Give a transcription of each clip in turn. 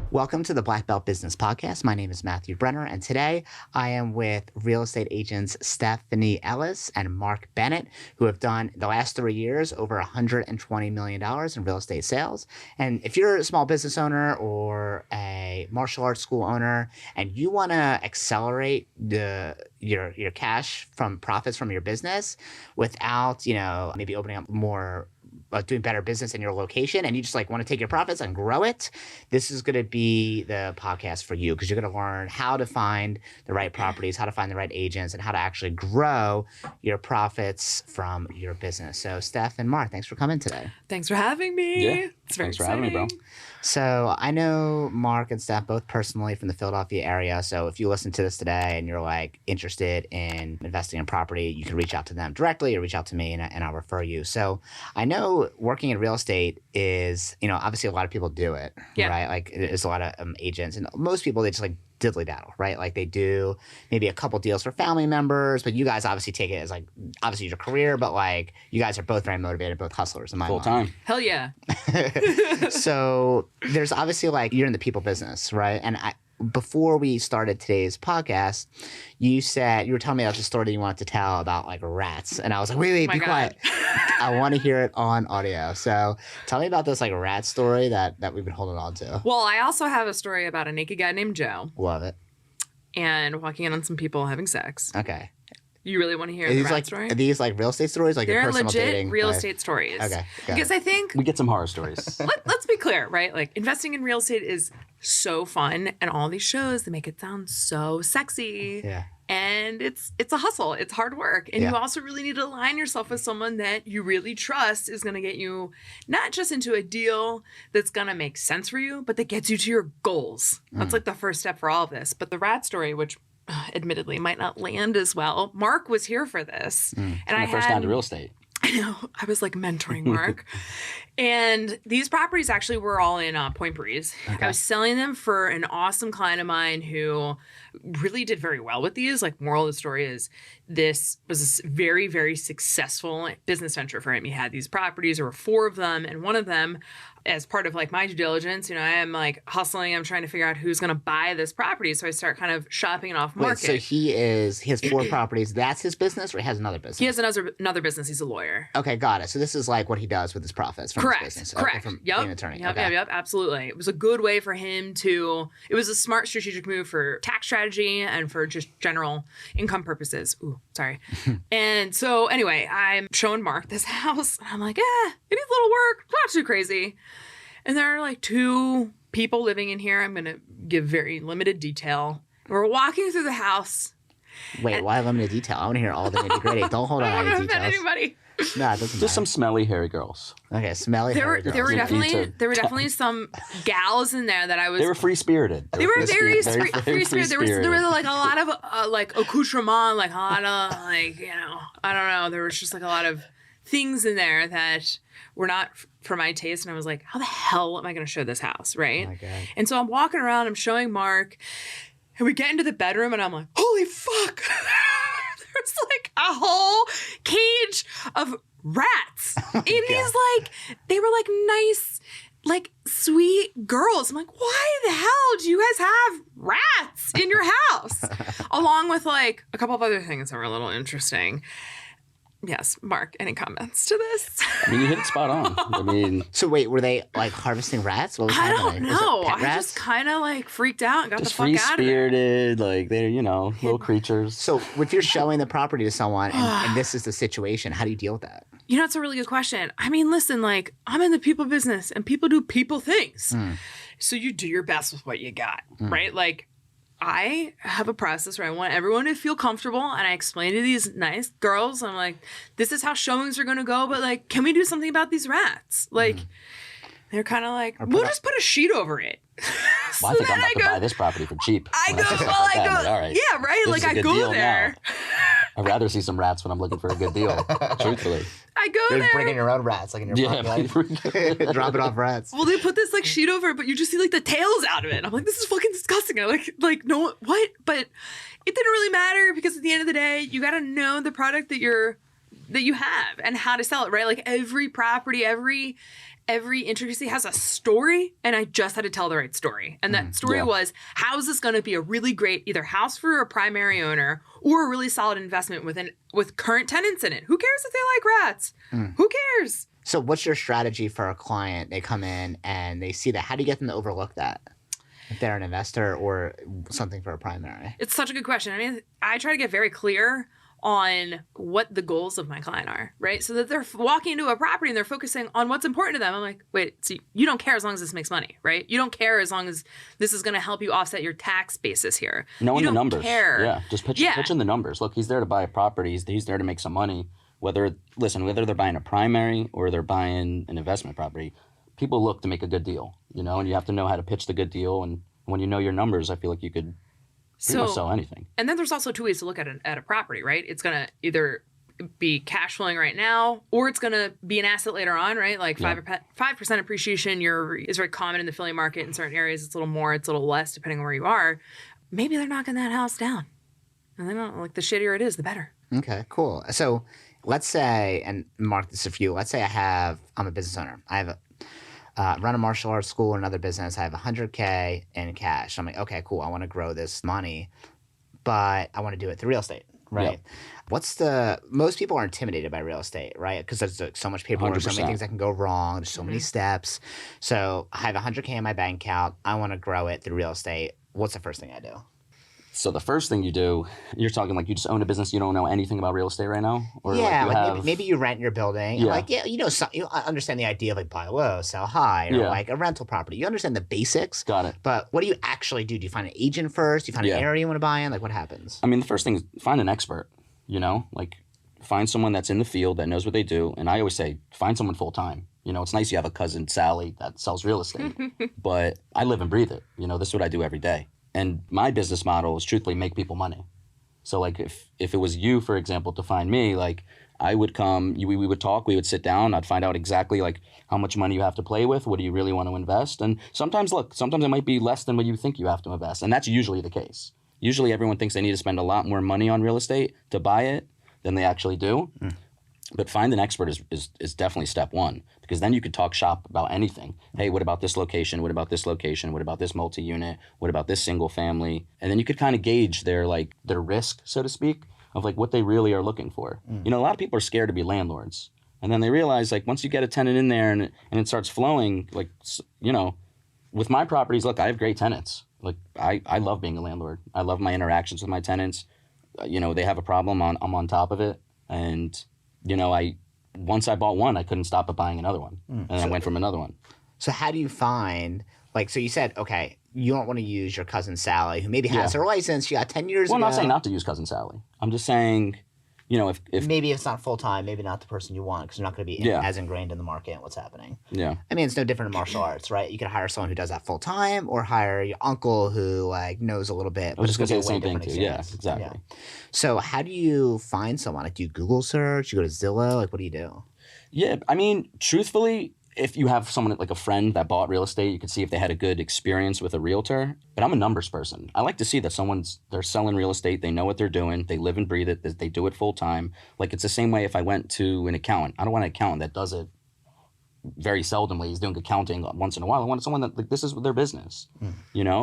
Welcome to the Black Belt Business Podcast. My name is Matthew Brenner, and today I am with real estate agents Stephanie Ellis and Marc Bennett, who have done the last 3 years over $120 million in real estate sales. And if you're a small business owner or a martial arts school owner and you want to accelerate your cash from profits from your business without, maybe opening up more doing better business in your location, and you just want to take your profits and grow it, this is going to be the podcast for you, because you're going to learn how to find the right properties, how to find the right agents, and how to actually grow your profits from your business. So Steph and Marc, thanks for coming today. Thanks for having me. Yeah. It's very Thanks for having me, bro. So I know Marc and Steph both personally from the Philadelphia area. So if you listen to this today and you're interested in investing in property, you can reach out to them directly or reach out to me and I'll refer you. So I know working in real estate is, obviously a lot of people do it, right? There's a lot of agents, and most people, they just diddly daddle, right? They do maybe a couple deals for family members, but you guys obviously take it as obviously your career, but you guys are both very motivated, both hustlers in my Full mind. time. Hell yeah. So there's obviously you're in the people business, right? And before we started today's podcast, you were telling me about the story that you wanted to tell about rats, and I was like, wait, be quiet. I want to hear it on audio. So tell me about this rat story that we've been holding on to. Well, I also have a story about a naked guy named Joe Love it. and walking in on some people having sex. Okay. You really want to hear the rat story? Are these real estate stories? Your They're personal legit dating? real estate stories. Okay. Because I think We get some horror stories. let's be clear, right? Investing in real estate is so fun, and all these shows, they make it sound so sexy. Yeah. And it's a hustle. It's hard work. And you also really need to align yourself with someone that you really trust is going to get you not just into a deal that's going to make sense for you, but that gets you to your goals. That's the first step for all of this. But the rat story, which admittedly might not land as well, Marc was here for this. And My first time to real estate. I know. I was mentoring Marc. And these properties actually were all in Point Breeze. Okay. I was selling them for an awesome client of mine who really did very well with these. Moral of the story is this was a very, very successful business venture for him. He had these properties. There were 4 of them. And one of them, as part of my due diligence, I am hustling. I'm trying to figure out who's going to buy this property. So I start kind of shopping it off market. Wait, so he has 4 properties. That's his business, or he has another business? He has another business. He's a lawyer. Okay, got it. So this is what he does with his profits from his business. Correct. Okay, from Yep. being an attorney. Yep, absolutely. It was a good way for him it was a smart strategic move for tax strategy and for just general income purposes. Ooh, sorry. And so anyway, I'm showing Marc this house, and I'm like, it needs a little work. Not too crazy. And there are 2 people living in here. I'm going to give very limited detail. We're walking through the house. Wait, why limited detail? I want to hear all the nitty-gritty. Don't hold on I any don't details. offend anybody. No, it doesn't Just some matter. smelly, hairy girls. Okay, smelly There hairy were girls. definitely some gals in there that I was. They were free-spirited. They were very free-spirited. free-spirited. There was a lot of accoutrement, a lot of I don't know. There was just a lot of things in there that were not for my taste, and I was like, how the hell am I going to show this house, right? Oh my God. And so I'm walking around, I'm showing Marc, and we get into the bedroom, and I'm like, holy fuck! There's a whole cage of rats in these they were nice, sweet girls. I'm like, why the hell do you guys have rats in your house? Along with a couple of other things that were a little interesting. Yes, Marc, any comments to this? You hit it spot on. So wait, were they harvesting rats? What was I happening? don't know. Was it pet I rats? just kind of freaked out and got Just the fuck out of there. free-spirited, they're, little creatures. So if you're showing the property to someone and this is the situation, how do you deal with that? It's a really good question. I mean, listen, I'm in the people business and people do people things. So you do your best with what you got, right? I have a process where I want everyone to feel comfortable, and I explain to these nice girls, I'm like, this is how showings are going to go, but can we do something about these rats? They're kind of we'll just put a sheet over it. Well, I think I'm about to buy this property for cheap. I go, all right. yeah, right? This is a I good go deal there. now. I'd rather see some rats when I'm looking for a good deal, truthfully. I go You're there. bringing your own rats, in your pocket. Drop it off rats. Well, they put this sheet over it, but you just see the tails out of it. I'm like, this is fucking disgusting. I no, what? But it didn't really matter, because at the end of the day, you got to know the product that you have and how to sell it, right? Every property, every every intricacy has a story, and I just had to tell the right story. And that story was, how is this going to be a really great either house for a primary owner or a really solid investment with current tenants in it? Who cares if they like rats? Who cares? So what's your strategy for a client? They come in and they see that. How do you get them to overlook that? If they're an investor or something for a primary? It's such a good question. I mean, I try to get very clear on what the goals of my client are, right? So that they're walking into a property and they're focusing on what's important to them. I'm like, wait, so you don't care as long as this makes money, right? You don't care as long as this is going to help you offset your tax basis here. Knowing you the don't numbers. Care. Yeah, just pitch in the numbers. Look, he's there to buy a property. He's there to make some money. Whether they're buying a primary or they're buying an investment property, people look to make a good deal, and you have to know how to pitch the good deal. And when you know your numbers, I feel like you could pretty much sell anything. And then there's also two ways to look at a property, right? It's going to either be cash flowing right now, or it's going to be an asset later on, right? Like 5% appreciation is very common in the Philly market. In certain areas, it's a little more, it's a little less, depending on where you are. Maybe they're knocking that house down. And they don't, like, the shittier it is, the better. Okay, cool. So let's say, and Mark, this is for you. Let's say I'm a business owner. I have run a martial arts school or another business. I have $100K in cash. I'm like, okay, cool. I want to grow this money, but I want to do it through real estate, right? Yep. Most people are intimidated by real estate, right? Because there's so much paperwork, 100%. So many things that can go wrong. There's so many steps. So I have $100K in my bank account. I want to grow it through real estate. What's the first thing I do? So the first thing you do, you're talking like you just own a business, you don't know anything about real estate right now? Or maybe you rent your building. Yeah. You understand the idea of like buy low, sell high, or like a rental property. You understand the basics. Got it. But what do you actually do? Do you find an agent first? Do you find an area you want to buy in? Like what happens? I mean, the first thing is find an expert, like find someone that's in the field that knows what they do. And I always say, find someone full time. It's nice you have a cousin, Sally, that sells real estate, but I live and breathe it. This is what I do every day. And my business model is truthfully make people money. So like if it was you, for example, to find me, like I would come, we would talk, we would sit down, I'd find out exactly like how much money you have to play with, what do you really want to invest? And sometimes it might be less than what you think you have to invest. And that's usually the case. Usually everyone thinks they need to spend a lot more money on real estate to buy it than they actually do. But find an expert is definitely step one, because then you could talk shop about anything. Hey, what about this location? What about this location? What about this multi-unit? What about this single family? And then you could kind of gauge their risk, so to speak, of like what they really are looking for. A lot of people are scared to be landlords. And then they realize like once you get a tenant in there and it starts flowing, like, with my properties, look, I have great tenants. Like I love being a landlord. I love my interactions with my tenants. They have a problem, I'm on top of it. And once I bought one, I couldn't stop at buying another one. And I went from another one. So how do you find, so you said, okay, you don't want to use your cousin Sally, who maybe has her license. She got 10 years ago. Well, I'm not saying not to use cousin Sally. I'm just saying, if maybe it's not full-time, maybe not the person you want, because you're not going to be as ingrained in the market and what's happening. Yeah. I mean, it's no different in martial arts, right? You could hire someone who does that full-time or hire your uncle who knows a little bit. I was just going to say the same thing too. Yeah, exactly. Yeah. So how do you find someone? Like, do you Google search? You go to Zillow? Like, what do you do? Yeah, I mean, truthfully, if you have someone like a friend that bought real estate, you could see if they had a good experience with a realtor. But I'm a numbers person. I like to see that they're selling real estate. They know what they're doing. They live and breathe it. They do it full time. Like it's the same way if I went to an accountant. I don't want an accountant that does it very seldomly. He's doing accounting once in a while. I want someone that like this is their business,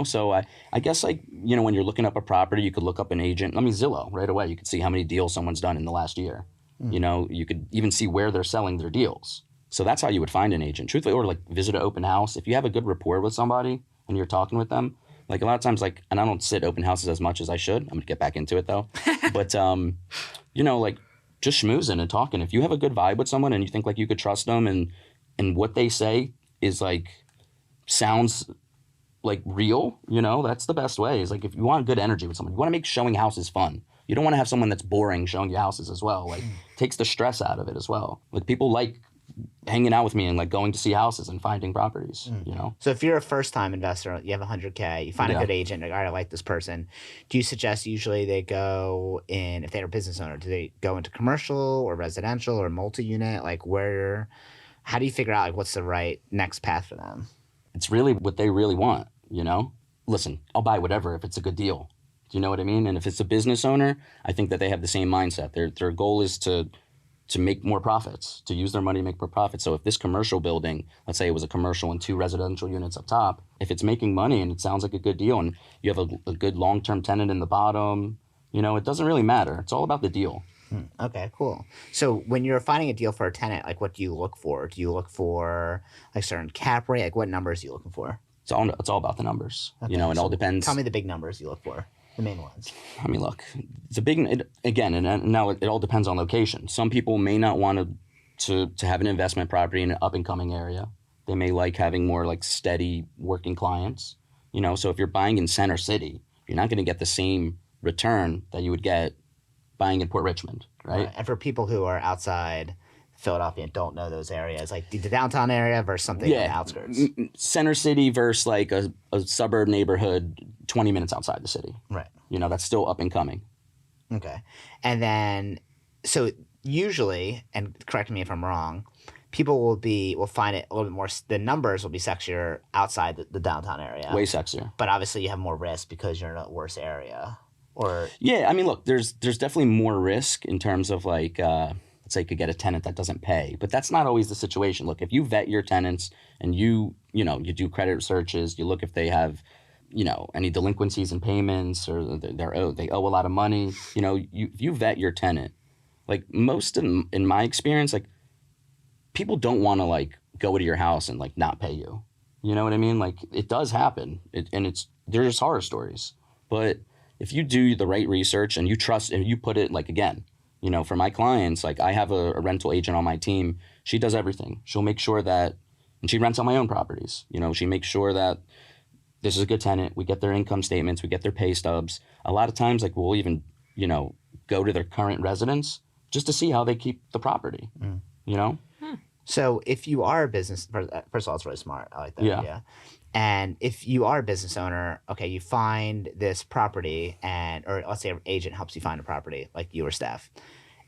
So I guess when you're looking up a property, you could look up an agent. Zillow right away. You could see how many deals someone's done in the last year. You could even see where they're selling their deals. So that's how you would find an agent, truthfully, or like visit an open house. If you have a good rapport with somebody and you're talking with them, like a lot of times, and I don't sit open houses as much as I should. I'm gonna get back into it though. But just schmoozing and talking. If you have a good vibe with someone and you think like you could trust them and what they say is sounds like real, that's the best way. Is like if you want good energy with someone, you want to make showing houses fun. You don't want to have someone that's boring showing you houses as well. Takes the stress out of it as well. Like people like hanging out with me and going to see houses and finding properties, So if you're a first-time investor, you have $100K, you find a good agent, all right, I like this person. Do you suggest usually they go in, if they're a business owner, do they go into commercial or residential or multi-unit? How do you figure out what's the right next path for them? It's really what they really want, Listen, I'll buy whatever if it's a good deal. Do you know what I mean? And if it's a business owner, I think that they have the same mindset. Their goal is to to make more profits, to use their money to make more profits. So if this commercial building, let's say it was a commercial and 2 residential units up top, if it's making money and it sounds like a good deal and you have a good long-term tenant in the bottom, it doesn't really matter. It's all about the deal. Okay, cool. So when you're finding a deal for a tenant, like what do you look for? Do you look for like certain cap rate? Like what numbers are you looking for? It's all about the numbers. Okay, It so all depends. Tell me the big numbers you look for, the main ones. I mean, look, and now it all depends on location. Some people may not want to have an investment property in an up and coming area. They may like having more like steady working clients. So if you're buying in Center City, you're not going to get the same return that you would get buying in Port Richmond, right? And for people who are outside Philadelphia and don't know those areas, like the downtown area versus something on the outskirts. Center City versus like a suburb neighborhood 20 minutes outside the city. Right. That's still up and coming. Okay. And then, so usually, and correct me if I'm wrong, people will find it a little bit more, the numbers will be sexier outside the downtown area. Way sexier. But obviously you have more risk because you're in a worse area. Or yeah, I mean, look, there's definitely more risk in terms of like, let's say you could get a tenant that doesn't pay, but that's not always the situation. Look, if you vet your tenants and you do credit searches, you look if they have, any delinquencies in payments or they owe a lot of money. If you vet your tenant, like most in my experience, like people don't want to like go to your house and like not pay you. You know what I mean? Like it does happen, there's horror stories, but if you do the right research and you trust and you put it like, again, for my clients, like I have a rental agent on my team. She does everything. She'll make sure that, and she rents on my own properties. She makes sure that this is a good tenant. We get their income statements. We get their pay stubs. A lot of times, like we'll even, go to their current residence just to see how they keep the property, So if you are a business, first of all, it's really smart. I like that idea. And if you are a business owner, okay, you find this property or let's say an agent helps you find a property like you or Steph,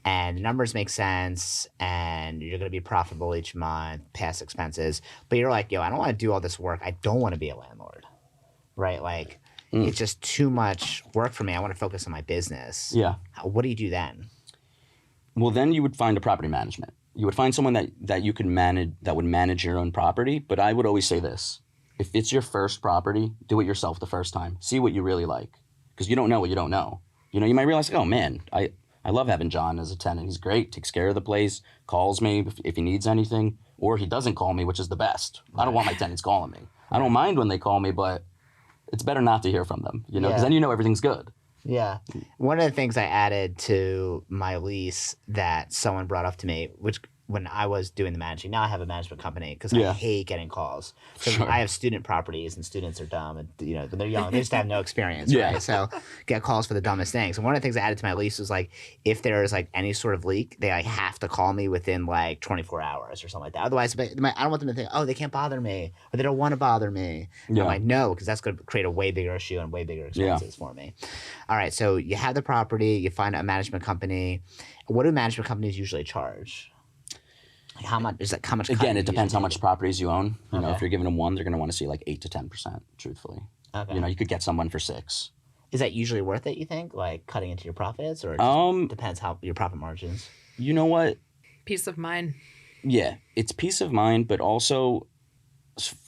and the numbers make sense and you're going to be profitable each month, past expenses, but you're like, I don't want to do all this work. I don't want to be a landlord, right? Like it's just too much work for me. I want to focus on my business. Yeah. What do you do then? Well, then you would find a property management. You would find someone that you could manage, that would manage your own property. But I would always say this. If it's your first property, do it yourself the first time. See what you really like. Because you don't know what you don't know. You might realize, oh man, I love having John as a tenant. He's great, takes care of the place, calls me if he needs anything, or he doesn't call me, which is the best. Right. I don't want my tenants calling me. I don't mind when they call me, but it's better not to hear from them, because then everything's good. Yeah. One of the things I added to my lease that someone brought up to me, which when I was doing the managing, now I have a management company because I hate getting calls. So I have student properties and students are dumb and when they're young, they just have no experience, right? So get calls for the dumbest things. And one of the things I added to my lease was like, if there is like any sort of leak, they like have to call me within like 24 hours or something like that. Otherwise, I don't want them to think, oh, they can't bother me or they don't want to bother me. And I'm like, no, because that's going to create a way bigger issue and way bigger expenses for me. All right. So you have the property, you find a management company. What do management companies usually charge? How much is that? How much? Again, it depends how much properties you own. If you're giving them one, they're going to want to see like 8 to 10%. Truthfully, you could get someone for 6. Is that usually worth it? You think, like cutting into your profits, or it just depends how your profit margins? You know what? Peace of mind. Yeah, it's peace of mind, but also,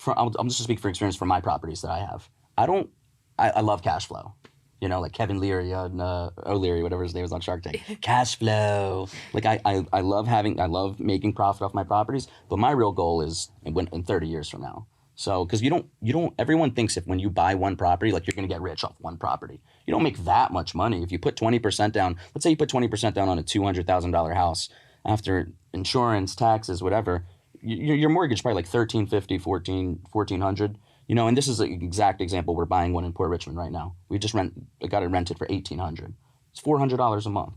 I'm just going to speak for experience for my properties that I have. I love cash flow. Like Kevin Leary and O'Leary, whatever his name is on Shark Tank. Cash flow. Like I love making profit off my properties, but my real goal is in 30 years from now. So, because everyone thinks when you buy one property, like you're going to get rich off one property. You don't make that much money. If you put 20% down, let's say you put 20% down on a $200,000 house, after insurance, taxes, whatever, your mortgage is probably like $1,350, $1,400. And this is an exact example. We're buying one in Port Richmond right now. We just got it rented for $1,800. It's $400 a month.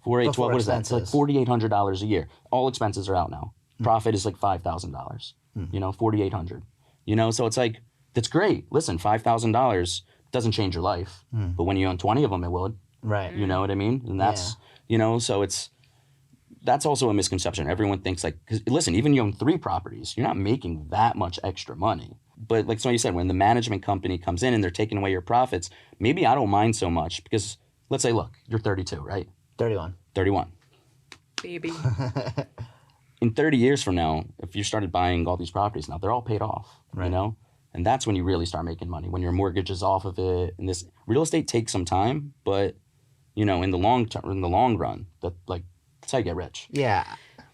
4, 8, 12. What is that? It's like $4,800 a year. All expenses are out now. Profit is like $5,000. $4,800. So it's like that's great. Listen, $5,000 doesn't change your life, but when you own 20 of them, it would. Right. You know what I mean? And that's so that's also a misconception. Everyone thinks like, 'cause listen, even you own 3 properties, you're not making that much extra money. But like you said, when the management company comes in and they're taking away your profits, maybe I don't mind so much because let's say, look, you're 32, right? 31. 31. baby. In 30 years from now, if you started buying all these properties now, they're all paid off, Right. you know? And that's when you really start making money, when your mortgage is off of it. And this real estate takes some time, but, you know, in the long term, in the long run, that's how you get rich. Yeah.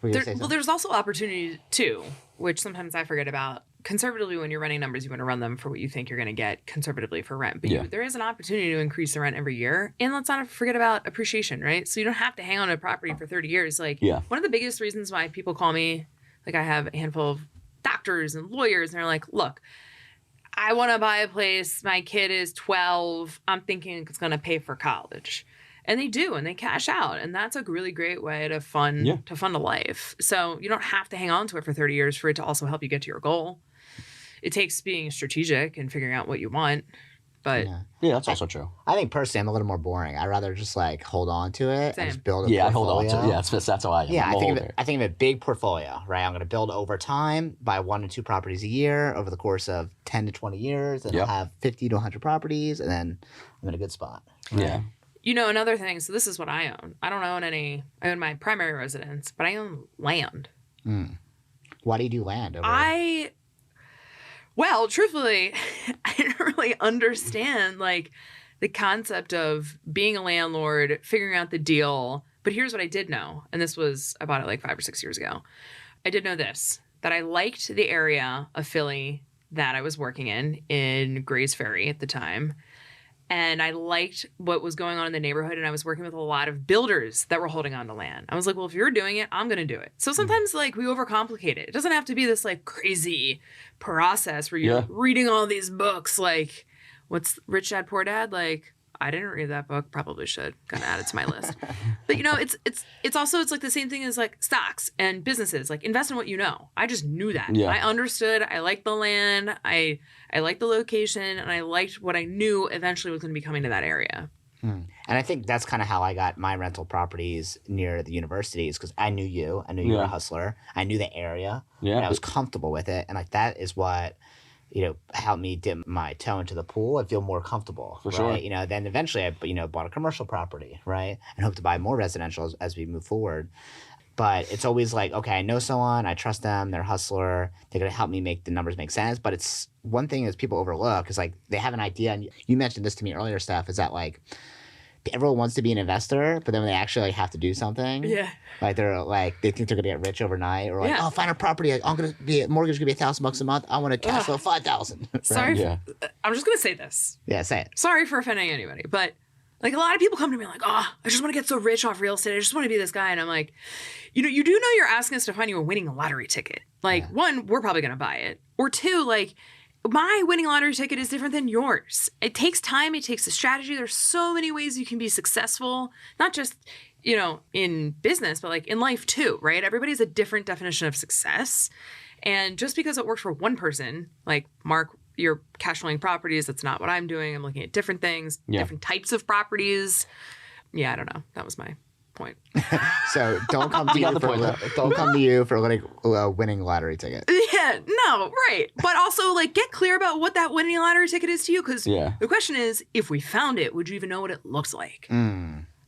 There's also opportunity too, which sometimes I forget about. Conservatively, when you're running numbers, you want to run them for what you think you're going to get conservatively for rent. But there is an opportunity to increase the rent every year. And let's not forget about appreciation, right? So you don't have to hang on to a property for 30 years. Like, one of the biggest reasons why people call me, like I have a handful of doctors and lawyers, and they're like, look, I want to buy a place. My kid is 12. I'm thinking it's going to pay for college. And they do, and they cash out. And that's a really great way to fund a life. So you don't have to hang on to it for 30 years for it to also help you get to your goal. It takes being strategic and figuring out what you want. But yeah, that's also true. I think personally, I'm a little more boring. I'd rather just like hold on to it and just build a portfolio. I hold on to it. Yeah, that's how I am. Yeah, I think of a big portfolio, right? I'm going to build over time, buy 1 to 2 properties a year over the course of 10 to 20 years, and I'll have 50 to 100 properties, and then I'm in a good spot. Right? Yeah. You know, another thing, so this is what I own. I don't own I own my primary residence, but I own land. Why do you do land? Well, truthfully, I didn't really understand like the concept of being a landlord, figuring out the deal. But here's what I did know. And I bought it like 5 or 6 years ago. I did know this, that I liked the area of Philly that I was working in Grays Ferry at the time. And I liked what was going on in the neighborhood. And I was working with a lot of builders that were holding on to land. I was like, well, if you're doing it, I'm going to do it. So sometimes like we overcomplicate it. It doesn't have to be this like crazy process where you're reading all these books. Like what's Rich Dad, Poor Dad? Like I didn't read that book. Probably should. Gonna add it to my list. But you know, it's like the same thing as like stocks and businesses. Like invest in what you know. I just knew that. Yeah. I understood. I liked the land. I liked the location, and I liked what I knew eventually was going to be coming to that area. And I think that's kind of how I got my rental properties near the universities, because I knew you. I knew you were a hustler. I knew the area. Yeah. And I was comfortable with it. And like that is what, you know, helped me dip my toe into the pool and feel more comfortable. For right? sure. You know, then eventually I, bought a commercial property, right? And hope to buy more residential as we move forward. But it's always like, okay, I know someone, I trust them, they're a hustler, they're going to help me make the numbers make sense. But it's one thing is people overlook is like they have an idea. And you mentioned this to me earlier, Steph, is that like everyone wants to be an investor, but then when they actually like, have to do something, like they're like, they think they're going to get rich overnight, or like, oh, find a property, like, I'm going to be, mortgage going to be $1,000 a month, I want to cash flow 5,000. Right? Sorry, I'm just going to say this. Yeah, say it. Sorry for offending anybody, but like a lot of people come to me like, oh, I just want to get so rich off real estate. I just want to be this guy. And I'm like, you do know you're asking us to find you a winning lottery ticket. Like, one, we're probably going to buy it. Or two, like, my winning lottery ticket is different than yours. It takes time. It takes a strategy. There's so many ways you can be successful, not just, in business, but like in life too, right? Everybody has a different definition of success. And just because it works for one person, like Mark, you're cash flowing properties, that's not what I'm doing. I'm looking at different things, different types of properties. Yeah, I don't know. That was my point. So don't come to you for a winning lottery ticket. Yeah, no, right. But also like get clear about what that winning lottery ticket is to you, because the question is, if we found it, would you even know what it looks like?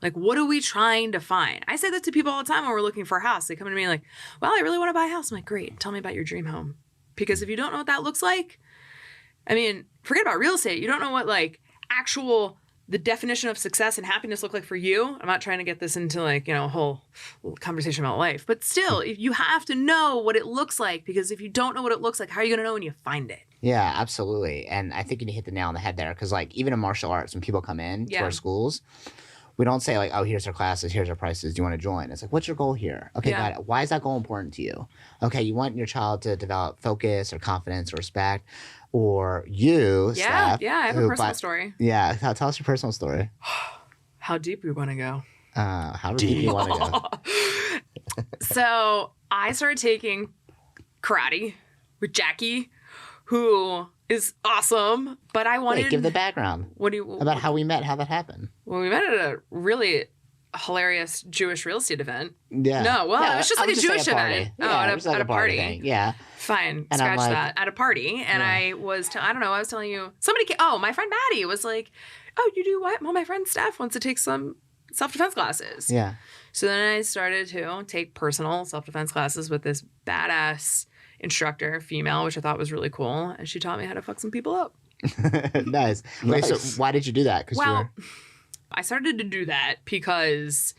Like, what are we trying to find? I say that to people all the time when we're looking for a house. They come to me like, well, I really want to buy a house. I'm like, great. Tell me about your dream home. Because if you don't know what that looks like, I mean, forget about real estate. You don't know what like the definition of success and happiness look like for you. I'm not trying to get this into like, a whole conversation about life, but still, you have to know what it looks like, because if you don't know what it looks like, how are you going to know when you find it? Yeah, absolutely. And I think you hit the nail on the head there, because like even in martial arts, when people come in to our schools, we don't say like, oh, here's our classes, here's our prices, do you want to join? It's like, what's your goal here? Okay, got it. Why is that goal important to you? Okay, you want your child to develop focus or confidence or respect, or you, Steph, I have a personal story. Yeah, tell us your personal story. How deep we want to go. How deep you want to go. So I started taking karate with Jackie, who is awesome, but I wanted... Wait, give the background. About how we met, how that happened. Well, we met at a really hilarious Jewish real estate event. Yeah. No, well, it was just like a Jewish event. Yeah, at a party. Thing. Yeah. Fine, and scratch that. At a party, and I was, I was telling you, somebody came, my friend Maddie was like, oh, you do what? Well, my friend Steph wants to take some self-defense classes. Yeah. So then I started to take personal self-defense classes with this badass instructor, female, which I thought was really cool. And she taught me how to fuck some people up. Nice. Wait, so why did you do that? Well, I started to do that because,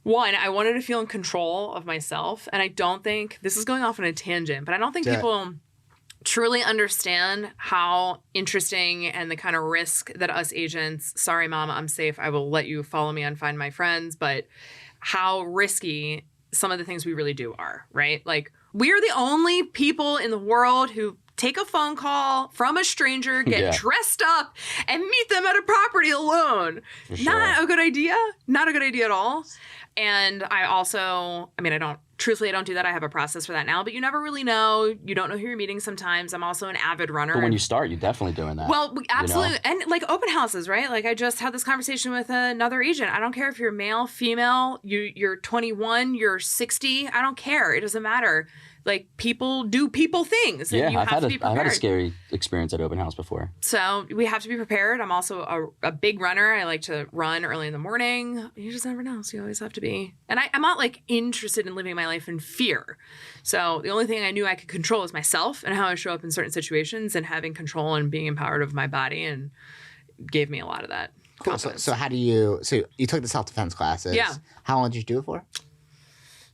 one, I wanted to feel in control of myself. And I don't think, this is going off on a tangent, but I don't think people truly understand how interesting and the kind of risk that us agents, sorry, mama, I'm safe. I will let you follow me on Find My Friends, but how risky some of the things we really do are, right? Like, we are the only people in the world who take a phone call from a stranger, get dressed up, and meet them at a property alone. Not a good idea. Not a good idea at all. And I also, I mean, I don't do that. I have a process for that now, but you never really know. You don't know who you're meeting sometimes. I'm also an avid runner. But when you start, you're definitely doing that. Well, absolutely. You know? And like open houses, right? Like I just had this conversation with another agent. I don't care if you're male, female, you're 21, you're 60. I don't care. It doesn't matter. Like people do people things. And I've had a scary experience at open house before. So we have to be prepared. I'm also a big runner. I like to run early in the morning. You just never know. So you always have to be. And I'm not like interested in living my life in fear. So the only thing I knew I could control was myself and how I show up in certain situations, and having control and being empowered of my body, and gave me a lot of that. Cool. So how do you took the self-defense classes. Yeah. How long did you do it for?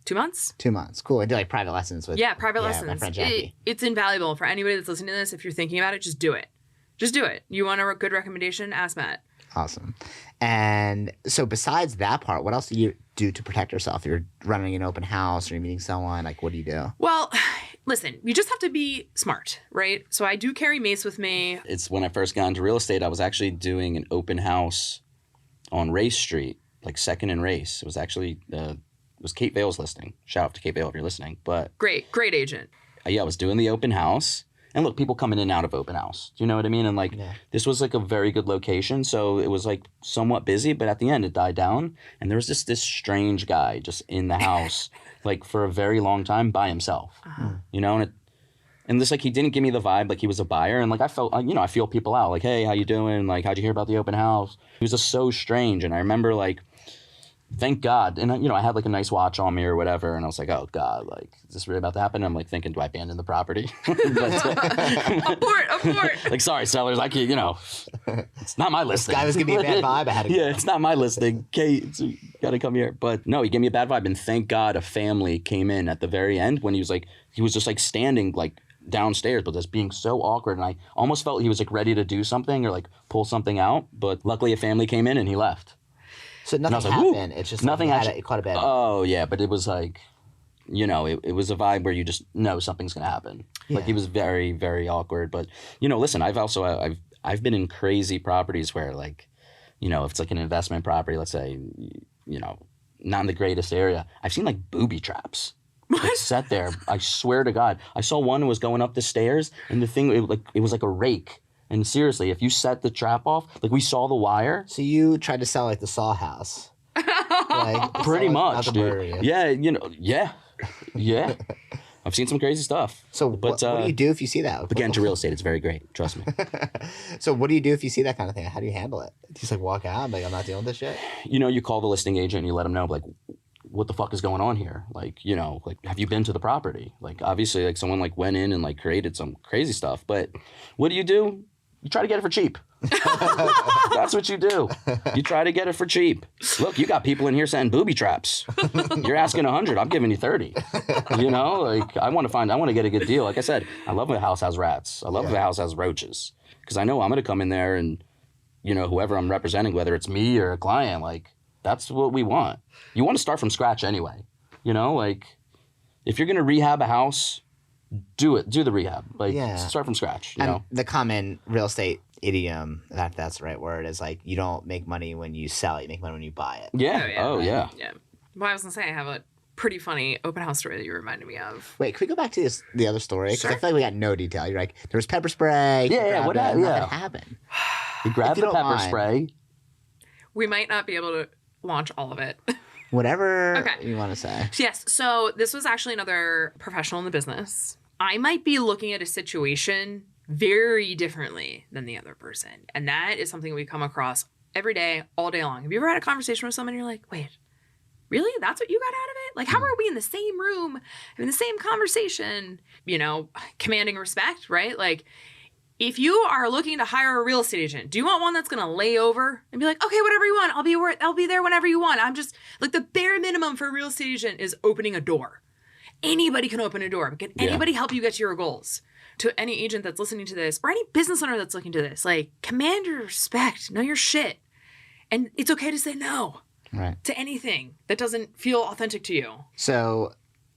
2 months. 2 months. Cool. And do like private lessons with private lessons. My friend Jackie. It's invaluable for anybody that's listening to this. If you're thinking about it, just do it. Just do it. You want a good recommendation? Ask Matt. Awesome. And so besides that part, what else do you do to protect yourself? You're running an open house or you're meeting someone. Like, what do you do? Well, listen, you just have to be smart, right? So I do carry mace with me. It's when I first got into real estate, I was actually doing an open house on Race Street, like 2nd and Race. It was actually... It was Kate Vale's listing. Shout out to Kate Vale if you're listening. But great agent. I was doing the open house. And look, people come in and out of open house. Do you know what I mean? And like, this was like a very good location. So it was like somewhat busy, but at the end it died down. And there was just this strange guy just in the house, like for a very long time by himself. You know, and this, like, he didn't give me the vibe like he was a buyer. And like, I felt, I feel people out like, hey, how you doing? Like, how'd you hear about the open house? He was just so strange. And I remember like, thank God. And, I had like a nice watch on me or whatever. And I was like, oh God, like, is this really about to happen? And I'm like thinking, do I abandon the property? Abort. Like, sorry, sellers, I can't, it's not my listing. This guy was giving me a bad vibe. I had to go. It's not my listing. Kate, so you gotta come here. But no, he gave me a bad vibe. And thank God a family came in at the very end when he was just like standing like downstairs, but just being so awkward. And I almost felt he was like ready to do something or like pull something out. But luckily a family came in and he left. So nothing happened. It's just nothing like had quite a bad. Oh yeah, but it was like, it was a vibe where you just know something's gonna happen. Like he was very, very awkward. But listen, I've been in crazy properties where like, if it's like an investment property, let's say, not in the greatest area, I've seen like booby traps. Like, set there. I swear to God, I saw one who was going up the stairs, and the thing it was like a rake. And seriously, if you set the trap off, like we saw the wire. So you tried to sell like the Saw house. Like, pretty much, dude. Yeah. I've seen some crazy stuff. So what do you do if you see that? Again, to real estate, it's very great. Trust me. So what do you do if you see that kind of thing? How do you handle it? Do you just like walk out like, I'm not dealing with this shit? You call the listing agent and you let them know like, what the fuck is going on here? Like, like, have you been to the property? Like, obviously, like someone like went in and like created some crazy stuff. But what do? You try to get it for cheap. That's what you do. You try to get it for cheap. Look, you got people in here saying booby traps. You're asking 100. I'm giving you 30. Like I want to get a good deal. Like I said, I love when a house has rats. I love when a house has roaches, because I know I'm going to come in there and, whoever I'm representing, whether it's me or a client, like that's what we want. You want to start from scratch anyway. Like if you're going to rehab a house, do the rehab. Like start from scratch. You know? The common real estate idiom, if that's the right word, is like you don't make money when you sell it, you make money when you buy it. Yeah. Oh yeah. Well, I was gonna say I have a pretty funny open house story that you reminded me of. Wait, can we go back to the other story? Because I feel like we got no detail. You're like, there was pepper spray. Yeah. What happened? You grabbed the pepper spray. We might not be able to launch all of it. Whatever you want to say. Yes. So this was actually another professional in the business. I might be looking at a situation very differently than the other person. And that is something we come across every day, all day long. Have you ever had a conversation with someone and you're like, wait, really? That's what you got out of it? Like, how are we in the same room, in the same conversation, commanding respect, right? Like, if you are looking to hire a real estate agent, do you want one that's going to lay over and be like, okay, whatever you want, I'll be there whenever you want. I'm just like, the bare minimum for a real estate agent is opening a door. Anybody can open a door, but can anybody help you get to your goals? To any agent that's listening to this, or any business owner that's looking to this, like, command your respect, know your shit. And it's okay to say no to anything that doesn't feel authentic to you. So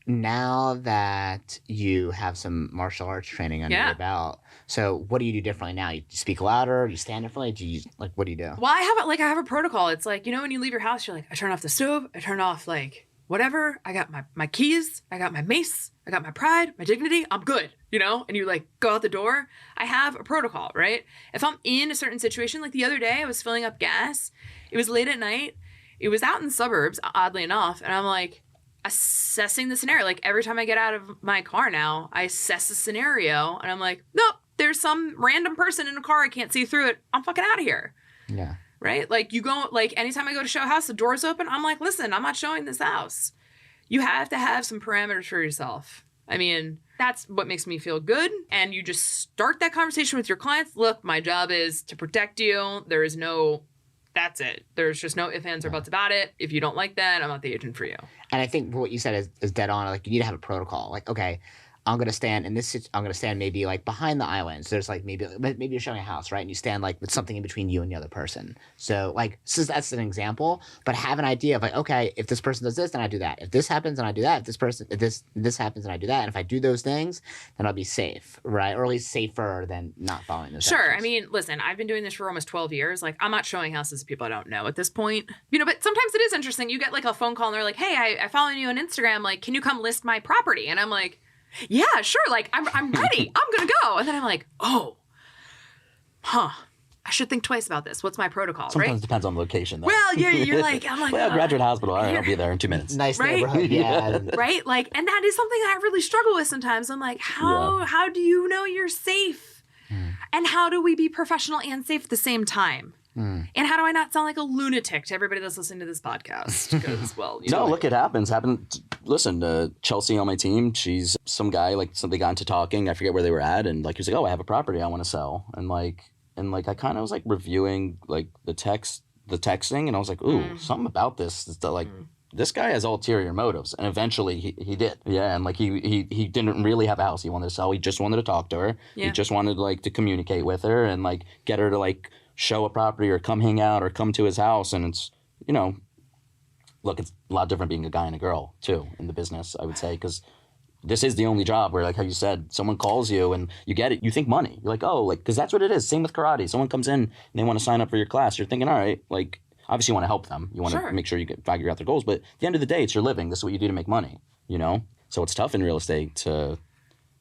now that you have some martial arts training under your belt, so what do you do differently now? You speak louder? You stand differently? Do you, like, what do you do? Well, I have a protocol. It's like, when you leave your house, you're like, I turn off the stove, I turn off, like, whatever. I got my keys, I got my mace, I got my pride, my dignity, I'm good, and you, like, go out the door. I have a protocol, right? If I'm in a certain situation, like the other day, I was filling up gas. It was late at night. It was out in the suburbs, oddly enough. And I'm like assessing the scenario. Like, every time I get out of my car now, I assess the scenario and I'm like, nope, there's some random person in a car. I can't see through it. I'm fucking out of here. Yeah. Right? Like, anytime I go to show a house, the door's open. I'm like, listen, I'm not showing this house. You have to have some parameters for yourself. I mean, that's what makes me feel good. And you just start that conversation with your clients. Look, my job is to protect you. That's it. There's just no ifs, ands, or buts about it. If you don't like that, I'm not the agent for you. And I think what you said is dead on. Like, you need to have a protocol. Like, okay, I'm going to stand maybe, like, behind the island. So there's, like, maybe you're showing a house, right? And you stand, like, with something in between you and the other person. So, like, that's an example, but have an idea of, like, okay, if this person does this, then I do that. If this happens, then I do that. If this happens, then I do that. And if I do those things, then I'll be safe, right? Or at least safer than not following those Sure. actions. I mean, listen, I've been doing this for almost 12 years. Like, I'm not showing houses to people I don't know at this point. But sometimes it is interesting. You get, like, a phone call and they're like, hey, I follow you on Instagram. Like, can you come list my property? And I'm like, yeah, sure. Like, I'm ready. I'm going to go. And then I'm like, I should think twice about this. What's my protocol, Sometimes it depends on the location, though. Well, you're like, I'm like, well, Graduate Hospital. All right, I'll be there in 2 minutes. Nice neighborhood. Yeah. Right? Like, and that is something I really struggle with sometimes. I'm like, how do you know you're safe? And how do we be professional and safe at the same time? And how do I not sound like a lunatic to everybody that's listening to this podcast? Because, well, look, it happens. Listen, Chelsea on my team, she's some guy, like, they got into talking. I forget where they were at. And, like, he was like, oh, I have a property I want to sell. And I kind of was, like, reviewing, like, the texting. And I was like, ooh, something about this. This guy has ulterior motives. And eventually he did. Yeah. And, like, he didn't really have a house he wanted to sell. He just wanted to talk to her. Yeah. He just wanted, like, to communicate with her and, like, get her to, like, show a property or come hang out or come to his house. And it's, look, it's a lot different being a guy and a girl too in the business, I would say, because this is the only job where, like how you said, someone calls you and you get it. You think money. You're like, oh, like, because that's what it is. Same with karate. Someone comes in and they want to sign up for your class. You're thinking, all right, like, obviously you want to help them. You want to make sure you can figure out their goals. But at the end of the day, it's your living. This is what you do to make money, So it's tough in real estate to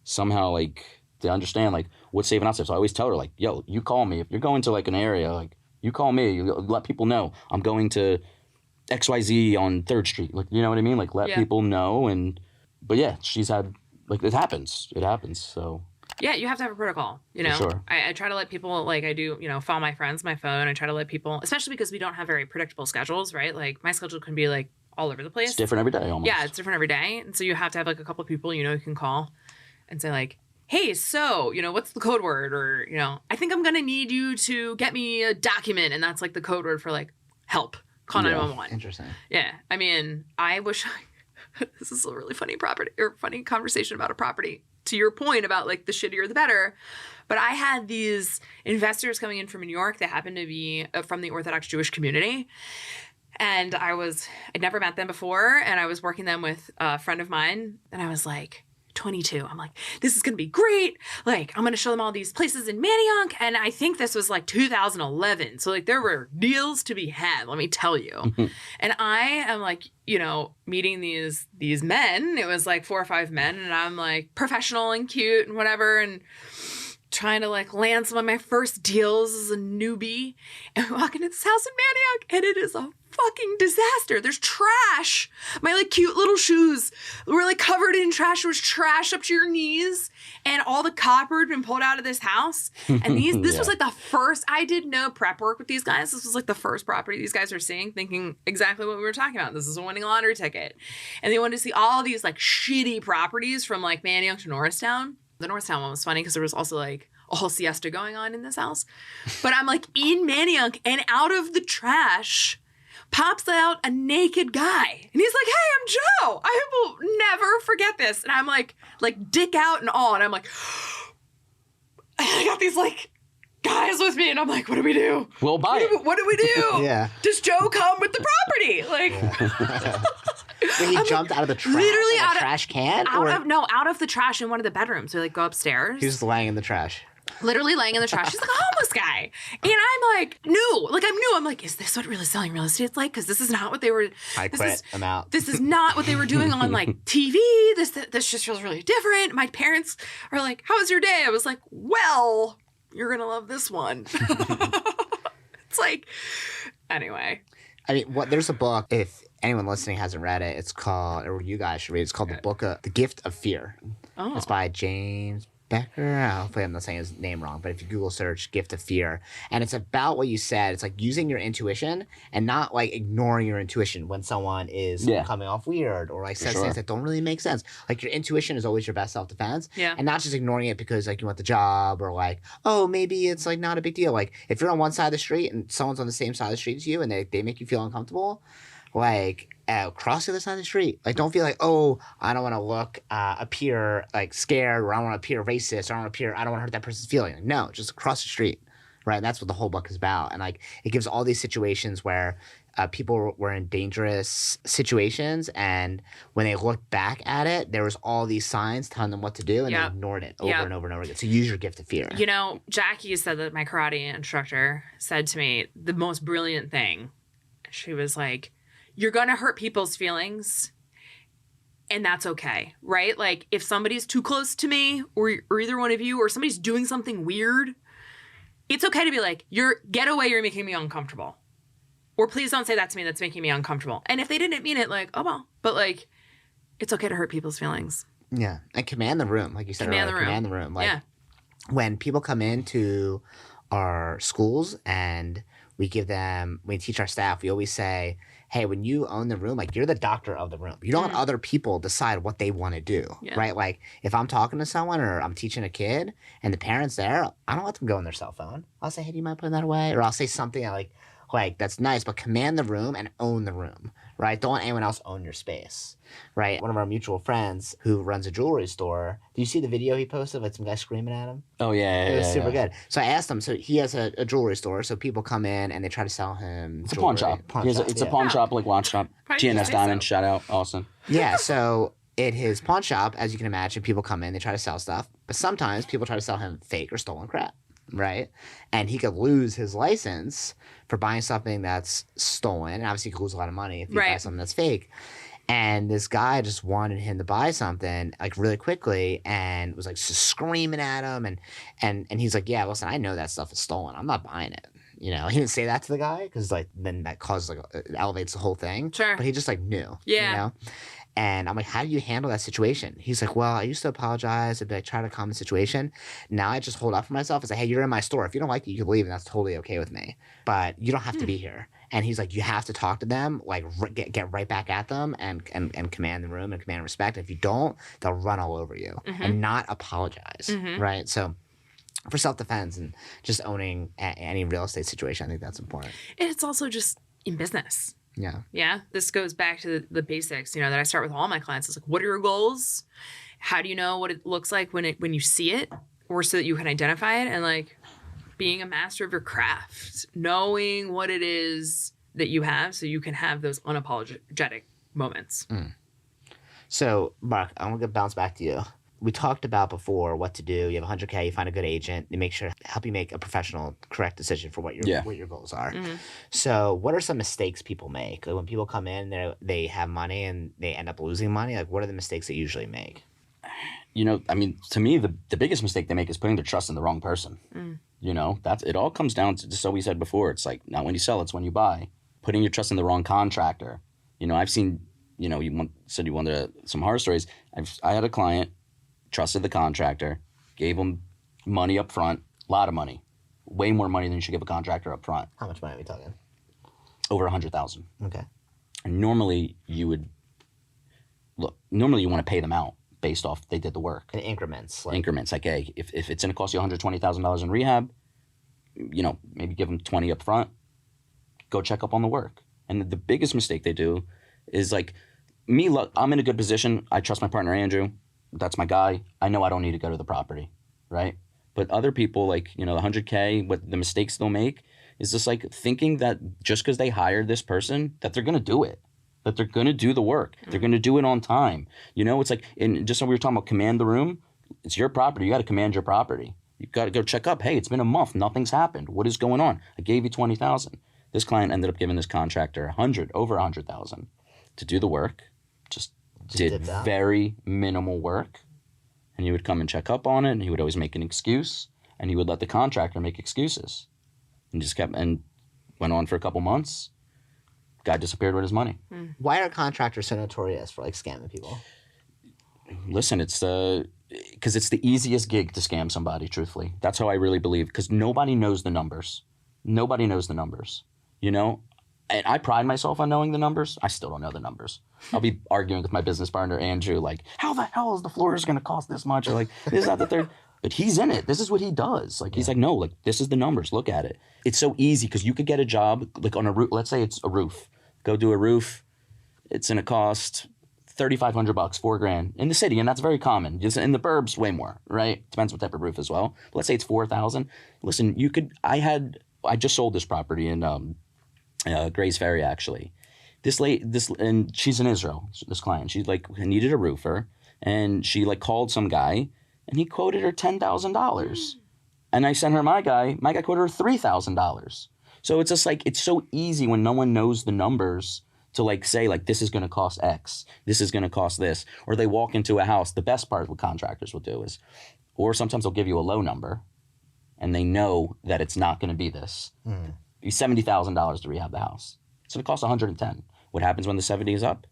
somehow, like, to understand, like, what's safe and not safe. So I always tell her, like, yo, you call me. If you're going to, like, an area, like, you call me. You let people know I'm going to XYZ on 3rd Street. Like, you know what I mean? Like, let people know. But yeah, she's had, like, it happens. So. Yeah, you have to have a protocol, For sure. I try to let people, like, I do, follow my friends, my phone. I try to let people, especially because we don't have very predictable schedules, right? Like, my schedule can be, like, all over the place. It's different every day almost. Yeah, it's different every day. And so you have to have, like, a couple of people, you can call and say, like, hey, so, what's the code word? Or, I think I'm going to need you to get me a document. And that's, like, the code word for, like, help. Call 911. Interesting. Yeah. I mean, I wish this is a really funny conversation about a property. To your point about, like, the shittier the better. But I had these investors coming in from New York that happened to be from the Orthodox Jewish community. And I'd never met them before. And I was working them with a friend of mine. And I was like, 22. I'm like, this is going to be great. Like, I'm going to show them all these places in Manayunk. And I think this was like 2011. So, like, there were deals to be had, let me tell you. And I am like, meeting these men. It was like 4 or 5 men. And I'm like professional and cute and whatever. And trying to like land some of my first deals as a newbie. And we walk into this house in Manioc and it is a fucking disaster. There's trash. My like cute little shoes were like covered in trash. There was trash up to your knees and all the copper had been pulled out of this house. And this was like the first, I did no prep work with these guys. This was like the first property these guys are seeing, thinking exactly what we were talking about. This is a winning lottery ticket. And they wanted to see all these like shitty properties from like Manioc to Norristown. The Norristown one was funny because there was also like a whole siesta going on in this house. But I'm like in Manioc and out of the trash pops out a naked guy. And he's like, hey, I'm Joe. I will never forget this. And I'm like dick out and all. And I'm like, I got these like guys with me. And I'm like, what do we do? We'll buy it. What do we do? Yeah. Does Joe come with the property? Like, Wait, he jumped out of the trash? Literally out of trash can? out of the trash in one of the bedrooms. We like go upstairs. He was laying in the trash. Literally laying in the trash. He's like a homeless guy. And I'm like, new. Like, I'm new. I'm like, is this what really selling real estate's like? Because this is not what they were. I quit. I'm out. This is not what they were doing on like TV. This just feels really different. My parents are like, how was your day? I was like, well, you're going to love this one. It's like, anyway. I mean, there's a book, if anyone listening hasn't read it, it's called, or you guys should read it, it's called The Gift of Fear. Oh. It's by James Becker. Hopefully I'm not saying his name wrong, but if you Google search Gift of Fear, and it's about what you said. It's like using your intuition and not like ignoring your intuition when someone is coming off weird or like says things that don't really make sense. Like your intuition is always your best self-defense, and not just ignoring it because like you want the job or like, oh, maybe it's like not a big deal. Like if you're on one side of the street and someone's on the same side of the street as you and they make you feel uncomfortable, like cross the other side of the street. Like don't feel like, oh, I don't want to appear like scared, or I don't want to appear racist, or I don't want to hurt that person's feeling. Like, no, just cross the street, right? And that's what the whole book is about. And like it gives all these situations where people were in dangerous situations, and when they looked back at it, there was all these signs telling them what to do, and they ignored it over and over and over again. So use your gift of fear. You know, Jackie said that my karate instructor said to me the most brilliant thing. She was like, you're going to hurt people's feelings, and that's okay, right? Like, if somebody's too close to me, or either one of you, or somebody's doing something weird, it's okay to be like, get away, you're making me uncomfortable. Or please don't say that to me, that's making me uncomfortable. And if they didn't mean it, like, oh, well. But, like, it's okay to hurt people's feelings. Yeah. And command the room, like you said earlier. Command the room. Like, when people come into our schools and we teach our staff, we always say, hey, when you own the room, like you're the doctor of the room. You don't let other people decide what they want to do, right? Like if I'm talking to someone or I'm teaching a kid and the parent's there, I don't let them go on their cell phone. I'll say, hey, do you mind putting that away? Or I'll say something like that's nice, but command the room and own the room, right? Don't let anyone else own your space, right? One of our mutual friends who runs a jewelry store, do you see the video he posted of some guy screaming at him? Oh, yeah. It was super good. So I asked him, so he has a jewelry store, so people come in and they try to sell him It's jewelry. a pawn shop. It's a pawn shop, like watch shop. GNS Diamond, shout out, Austin. Yeah, so at his pawn shop, as you can imagine, people come in, they try to sell stuff, but sometimes people try to sell him fake or stolen crap, right? And he could lose his license for buying something that's stolen, and obviously he could lose a lot of money if you buy something that's fake. And this guy just wanted him to buy something like really quickly and was like screaming at him, and he's like, yeah, listen, I know that stuff is stolen. I'm not buying it. You know, he didn't say that to the guy because like then that causes like it elevates the whole thing. Sure. But he just like knew. Yeah. You know? And I'm like, how do you handle that situation? He's like, well, I used to apologize. I'd be like, try to calm the situation. Now I just hold up for myself and say, hey, you're in my store. If you don't like it, you can leave, and that's totally okay with me. But you don't have to be here. And he's like, you have to talk to them, like get right back at them and command the room and command respect. If you don't, they'll run all over you and not apologize, right? So for self-defense and just owning any real estate situation, I think that's important. And it's also just in business. Yeah. Yeah. This goes back to the basics, you know, that I start with all my clients. It's like, what are your goals? How do you know what it looks like when you see it, or so that you can identify it? And like being a master of your craft, knowing what it is that you have so you can have those unapologetic moments. So, Marc, I want to bounce back to you. We talked about before what to do. You have $100K, you find a good agent, they make sure to help you make a professional, correct decision for what your goals are. So what are some mistakes people make? Like when people come in, they have money and they end up losing money, like what are the mistakes they usually make? you know, I mean, to me, the biggest mistake they make is putting their trust in the wrong person. You know, it all comes down to just what we said before. It's like, not when you sell, it's when you buy. Putting your trust in the wrong contractor. You know, I've seen, you know, said you wanted some horror stories. I had a client, trusted the contractor, gave him money up front, a lot of money, way more money than you should give a contractor up front. How much money are we talking? Over $100,000. Okay. And normally you want to pay them out based off they did the work. In increments. Increments. Like, hey, if it's going to cost you $120,000 in rehab, you know, maybe give them 20 up front, go check up on the work. And the biggest mistake they do is like, I'm in a good position. I trust my partner, Andrew. That's my guy. I know I don't need to go to the property, right? But other people, like, you know, the 100K, what the mistakes they'll make is just like thinking that just because they hired this person, that they're going to do it, that they're going to do the work. They're going to do it on time. You know, it's like, just when we were talking about command the room, it's your property. You got to command your property. You got to go check up. Hey, it's been a month. Nothing's happened. What is going on? I gave you $20,000. This client ended up giving this contractor over $100,000 to do the work. Just did very minimal work. And he would come and check up on it, and he would always make an excuse, and he would let the contractor make excuses. And just went on for a couple months. Guy disappeared with his money. Why are contractors so notorious for like scamming people? Listen, it's because it's the easiest gig to scam somebody, truthfully. That's how I really believe, because nobody knows the numbers. Nobody knows the numbers, you know? And I pride myself on knowing the numbers. I still don't know the numbers. I'll be arguing with my business partner, Andrew, like, how the hell is the floors going to cost this much? Or like, this is not the third. But he's in it. This is what he does. Like, he's like, no, like, this is the numbers. Look at it. It's so easy because you could get a job, like on a roof. Let's say it's a roof. Go do a roof. It's going to cost $3,500, $4,000 in the city. And that's very common. Just in the burbs, way more, right? Depends what type of roof as well. But let's say it's $4,000. Listen, I just sold this property in Grays Ferry, actually. And she's in Israel, this client. She like needed a roofer, and she like called some guy, and he quoted her $10,000. And I sent her my guy quoted her $3,000. So it's just like, it's so easy when no one knows the numbers to like say like, this is going to cost X, this is going to cost this. Or they walk into a house. The best part of what contractors will do is, or sometimes they'll give you a low number, and they know that it's not going to be this. $70,000 to rehab the house. So it costs $110,000. What happens when the 70 is up?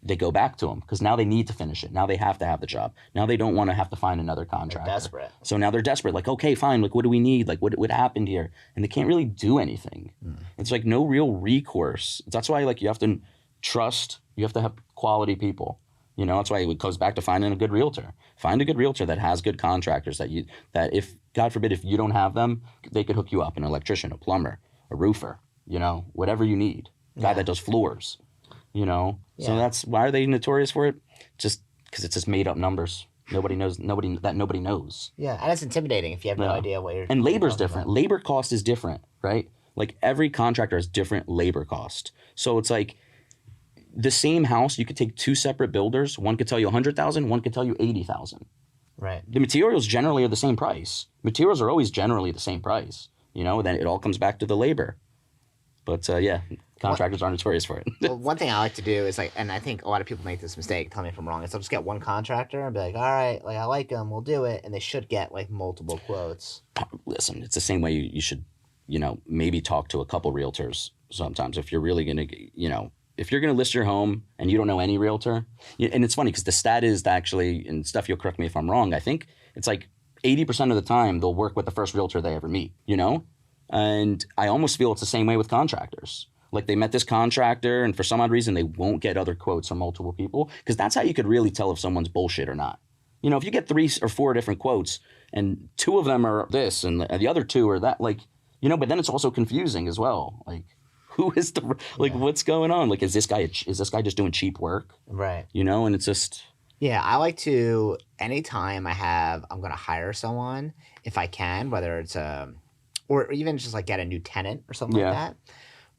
They go back to them because now they need to finish it. Now they have to have the job. Now they don't want to have to find another contractor. They're desperate. So now they're desperate. Like, okay, fine. Like, what do we need? Like, what happened here? And they can't really do anything. It's like no real recourse. That's why like you have to trust. You have to have quality people. You know, that's why it goes back to finding a good realtor. Find a good realtor that has good contractors that if God forbid if you don't have them, they could hook you up, an electrician, a plumber, a roofer, you know, whatever you need. Guy that does floors, you know. So that's why are they notorious for it? Just because it's just made up numbers. Nobody knows. Nobody knows. Yeah, and it's intimidating if you have no idea what you're. And labor's different. Labor cost is different, right? Like every contractor has different labor cost. So it's like the same house. You could take two separate builders. One could tell you $100,000. One could tell you $80,000. Right. The materials generally are the same price. Materials are always generally the same price. You know. Then it all comes back to the labor. But contractors are notorious for it. Well, one thing I like to do is like, and I think a lot of people make this mistake, tell me if I'm wrong, is they'll just get one contractor and be like, all right, like I like them, we'll do it. And they should get like multiple quotes. Listen, it's the same way you should, you know, maybe talk to a couple realtors sometimes if you're really going to, you know, if you're going to list your home and you don't know any realtor. And it's funny because the stat is actually, and Steph, you'll correct me if I'm wrong, I think it's like 80% of the time they'll work with the first realtor they ever meet, you know? And I almost feel it's the same way with contractors. Like they met this contractor and for some odd reason they won't get other quotes from multiple people because that's how you could really tell if someone's bullshit or not. You know, if you get 3 or 4 different quotes and 2 of them are this and the other 2 are that, like, you know, but then it's also confusing as well. Like, who is what's going on? Like, is this guy just doing cheap work? Right. You know, and it's just. Yeah, I like to, anytime I'm going to hire someone, if I can, whether it's or even just like get a new tenant or something like that.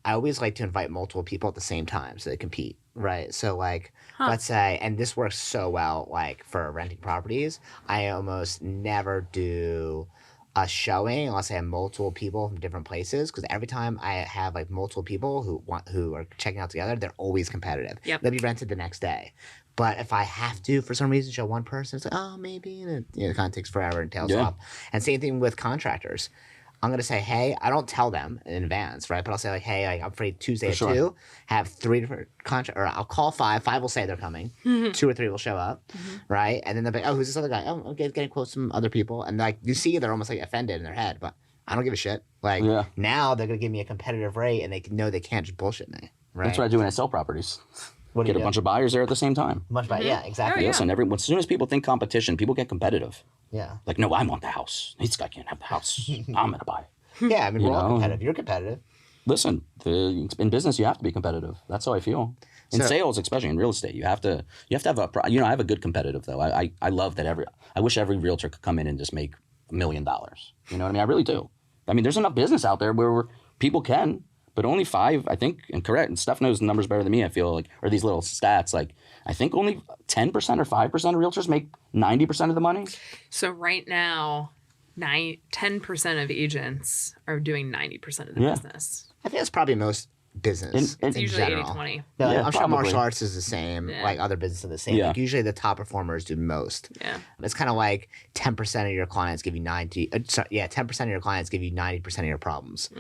I always like to invite multiple people at the same time so they compete, right? So like, let's say, and this works so well, like for renting properties, I almost never do a showing unless I have multiple people from different places because every time I have like multiple people who are checking out together, they're always competitive. Yep. They'll be rented the next day. But if I have to, for some reason, show one person, it's like, oh, maybe. And it kind of takes forever and tails off. And same thing with contractors. I'm going to say, hey, I don't tell them in advance, right? But I'll say, like, hey, I'm free Tuesday at 2. Have 3 different contractors. Or I'll call 5. 5 will say they're coming. 2 or 3 will show up, right? And then they'll be like, oh, who's this other guy? Oh, okay, getting quotes from other people. And, like, you see they're almost, like, offended in their head. But I don't give a shit. Like, now they're going to give me a competitive rate, and they know they can't just bullshit me, right? That's what I do when I sell properties. Get a bunch of buyers there at the same time. Yeah, exactly. Listen, as soon as people think competition, people get competitive. Yeah. Like, no, I want the house. This guy can't have the house. I'm going to buy it. Yeah, I mean, we're all competitive. You're competitive. Listen, in business, you have to be competitive. That's how I feel. In sales, especially in real estate, you have to have I have a good competitive, though. I love that I wish every realtor could come in and just make $1 million. You know what I mean? I really do. I mean, there's enough business out there where people can. But only 5, I think, and correct, and Steph knows the numbers better than me, I feel like, or these little stats, like, I think only 10% or 5% of realtors make 90% of the money. So right now, 10% of agents are doing 90% of the business. I think that's probably most business it's in usually general. 80-20. No, Yeah, I'm sure probably. martial arts is the same. Like other businesses are the same. Yeah. Like usually the top performers do most. Yeah. It's kind of like 10% of your clients give you 10% of your clients give you 90% of your problems.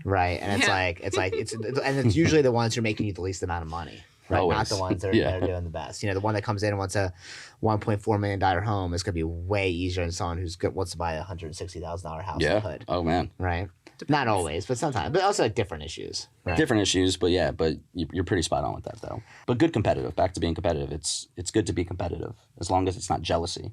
Right? And it's usually the ones who are making you the least amount of money. Right? Always. Not the ones that are doing the best. The one that comes in and wants a $1.4 million home is going to be way easier than someone who wants to buy a $160,000 house in the hood. Oh, man. Right? Not always, but sometimes. But also like different issues. Right? Different issues, but you're pretty spot on with that, though. But good competitive. Back to being competitive. It's good to be competitive as long as it's not jealousy.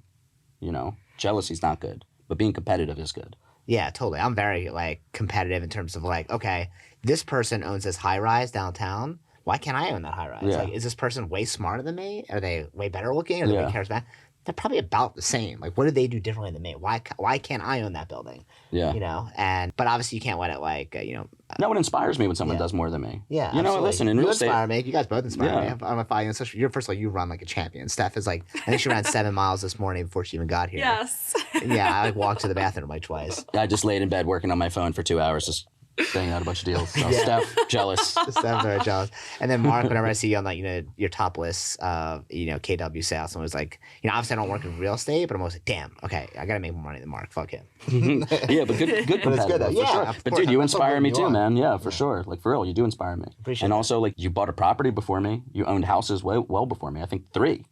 Jealousy's not good, but being competitive is good. Yeah, totally. I'm very competitive in terms of okay, this person owns this high rise downtown. Why can't I own that high rise? Yeah. Is this person way smarter than me? Are they way better looking? Are they way charismatic? They're probably about the same. What do they do differently than me? Why can't I own that building? Yeah. But obviously you can't let it That what inspires me when someone does more than me. Yeah. Absolutely. Listen, in real estate, inspire me. You guys both inspire me. I'm a fan. You're first of all, you run like a champion. Steph is I think she ran 7 miles this morning before she even got here. Yes. Yeah, I walked to the bathroom twice. I just laid in bed working on my phone for 2 hours, just banging out a bunch of deals. So Steph, jealous. Steph, very jealous. And then Mark, whenever I see you on your top lists of KW sales, someone was like, obviously I don't work in real estate, but I'm always like, damn, okay, I gotta make more money than Mark. Fuck him. Yeah, but good competitive. Yeah, for sure. But dude, you inspire me too, man. Yeah, for sure. For real, you do inspire me. Appreciate and that. also, you bought a property before me. You owned houses well before me. I think 3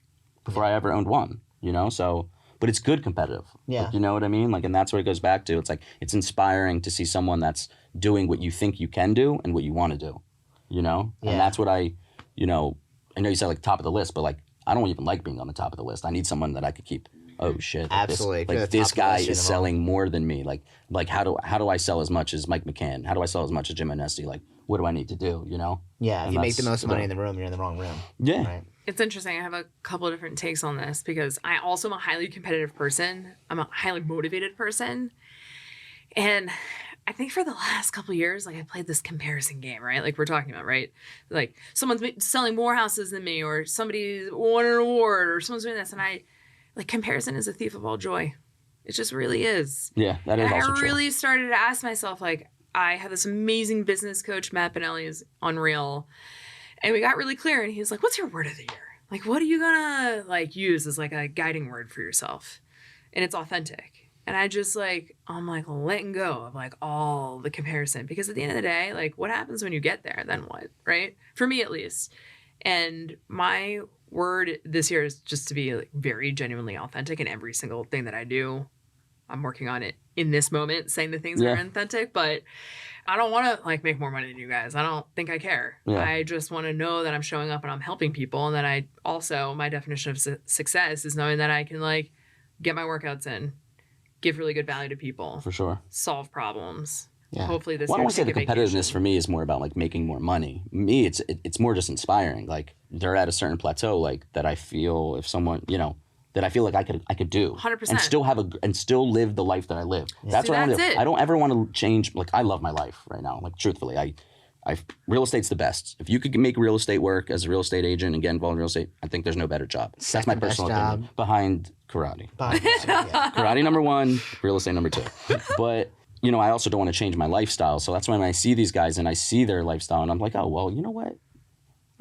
before I ever owned one. So. But it's good competitive. Yeah. You know what I mean? And that's what it goes back to. It's it's inspiring to see someone that's doing what you think you can do and what you want to do. And that's what I know you said top of the list, but I don't even like being on the top of the list. I need someone that I could keep. Oh shit! Absolutely. This guy is selling more than me. How do I sell as much as Mike McCann? How do I sell as much as Jim Onesti? What do I need to do? Yeah. If you make the most money in the room, you're in the wrong room. Yeah. Right? It's interesting. I have a couple of different takes on this because I also am a highly competitive person. I'm a highly motivated person. And I think for the last couple of years, I played this comparison game, right? We're talking about, right? Someone's selling more houses than me, or somebody won an award, or someone's doing this. And comparison is a thief of all joy. It just really is. Yeah, that is also true. I true. really started to ask myself, I had this amazing business coach, Matt Bennett, is unreal. And we got really clear, and he was like, what's your word of the year? What are you gonna use as a guiding word for yourself? And it's authentic. And I just I'm letting go of all the comparison, because at the end of the day, what happens when you get there? Then what, right? For me at least. And my word this year is just to be very genuinely authentic in every single thing that I do. I'm working on it in this moment, saying the things that are authentic, but I don't want to make more money than you guys. I don't think I care. Yeah. I just want to know that I'm showing up and I'm helping people, and that I also, my definition of success is knowing that I can get my workouts in, give really good value to people, For sure. solve problems. Yeah. Hopefully this Well, I year don't want to say the take a competitiveness vacation. for me is more about making more money. Me, it's more just inspiring. They're at a certain plateau that I feel if someone that I feel I could do 100%. and still still live the life that I live. That's See, what I want to that's do. it. I don't ever want to change. I love my life right now. Truthfully, I real estate's the best. If you could make real estate work as a real estate agent and get involved in real estate, I think there's no better job. That's my Second best personal job. opinion. Behind karate. Yeah. Karate number 1, real estate number 2. But I also don't want to change my lifestyle. So that's when I see these guys and I see their lifestyle and I'm like, oh well, you know what?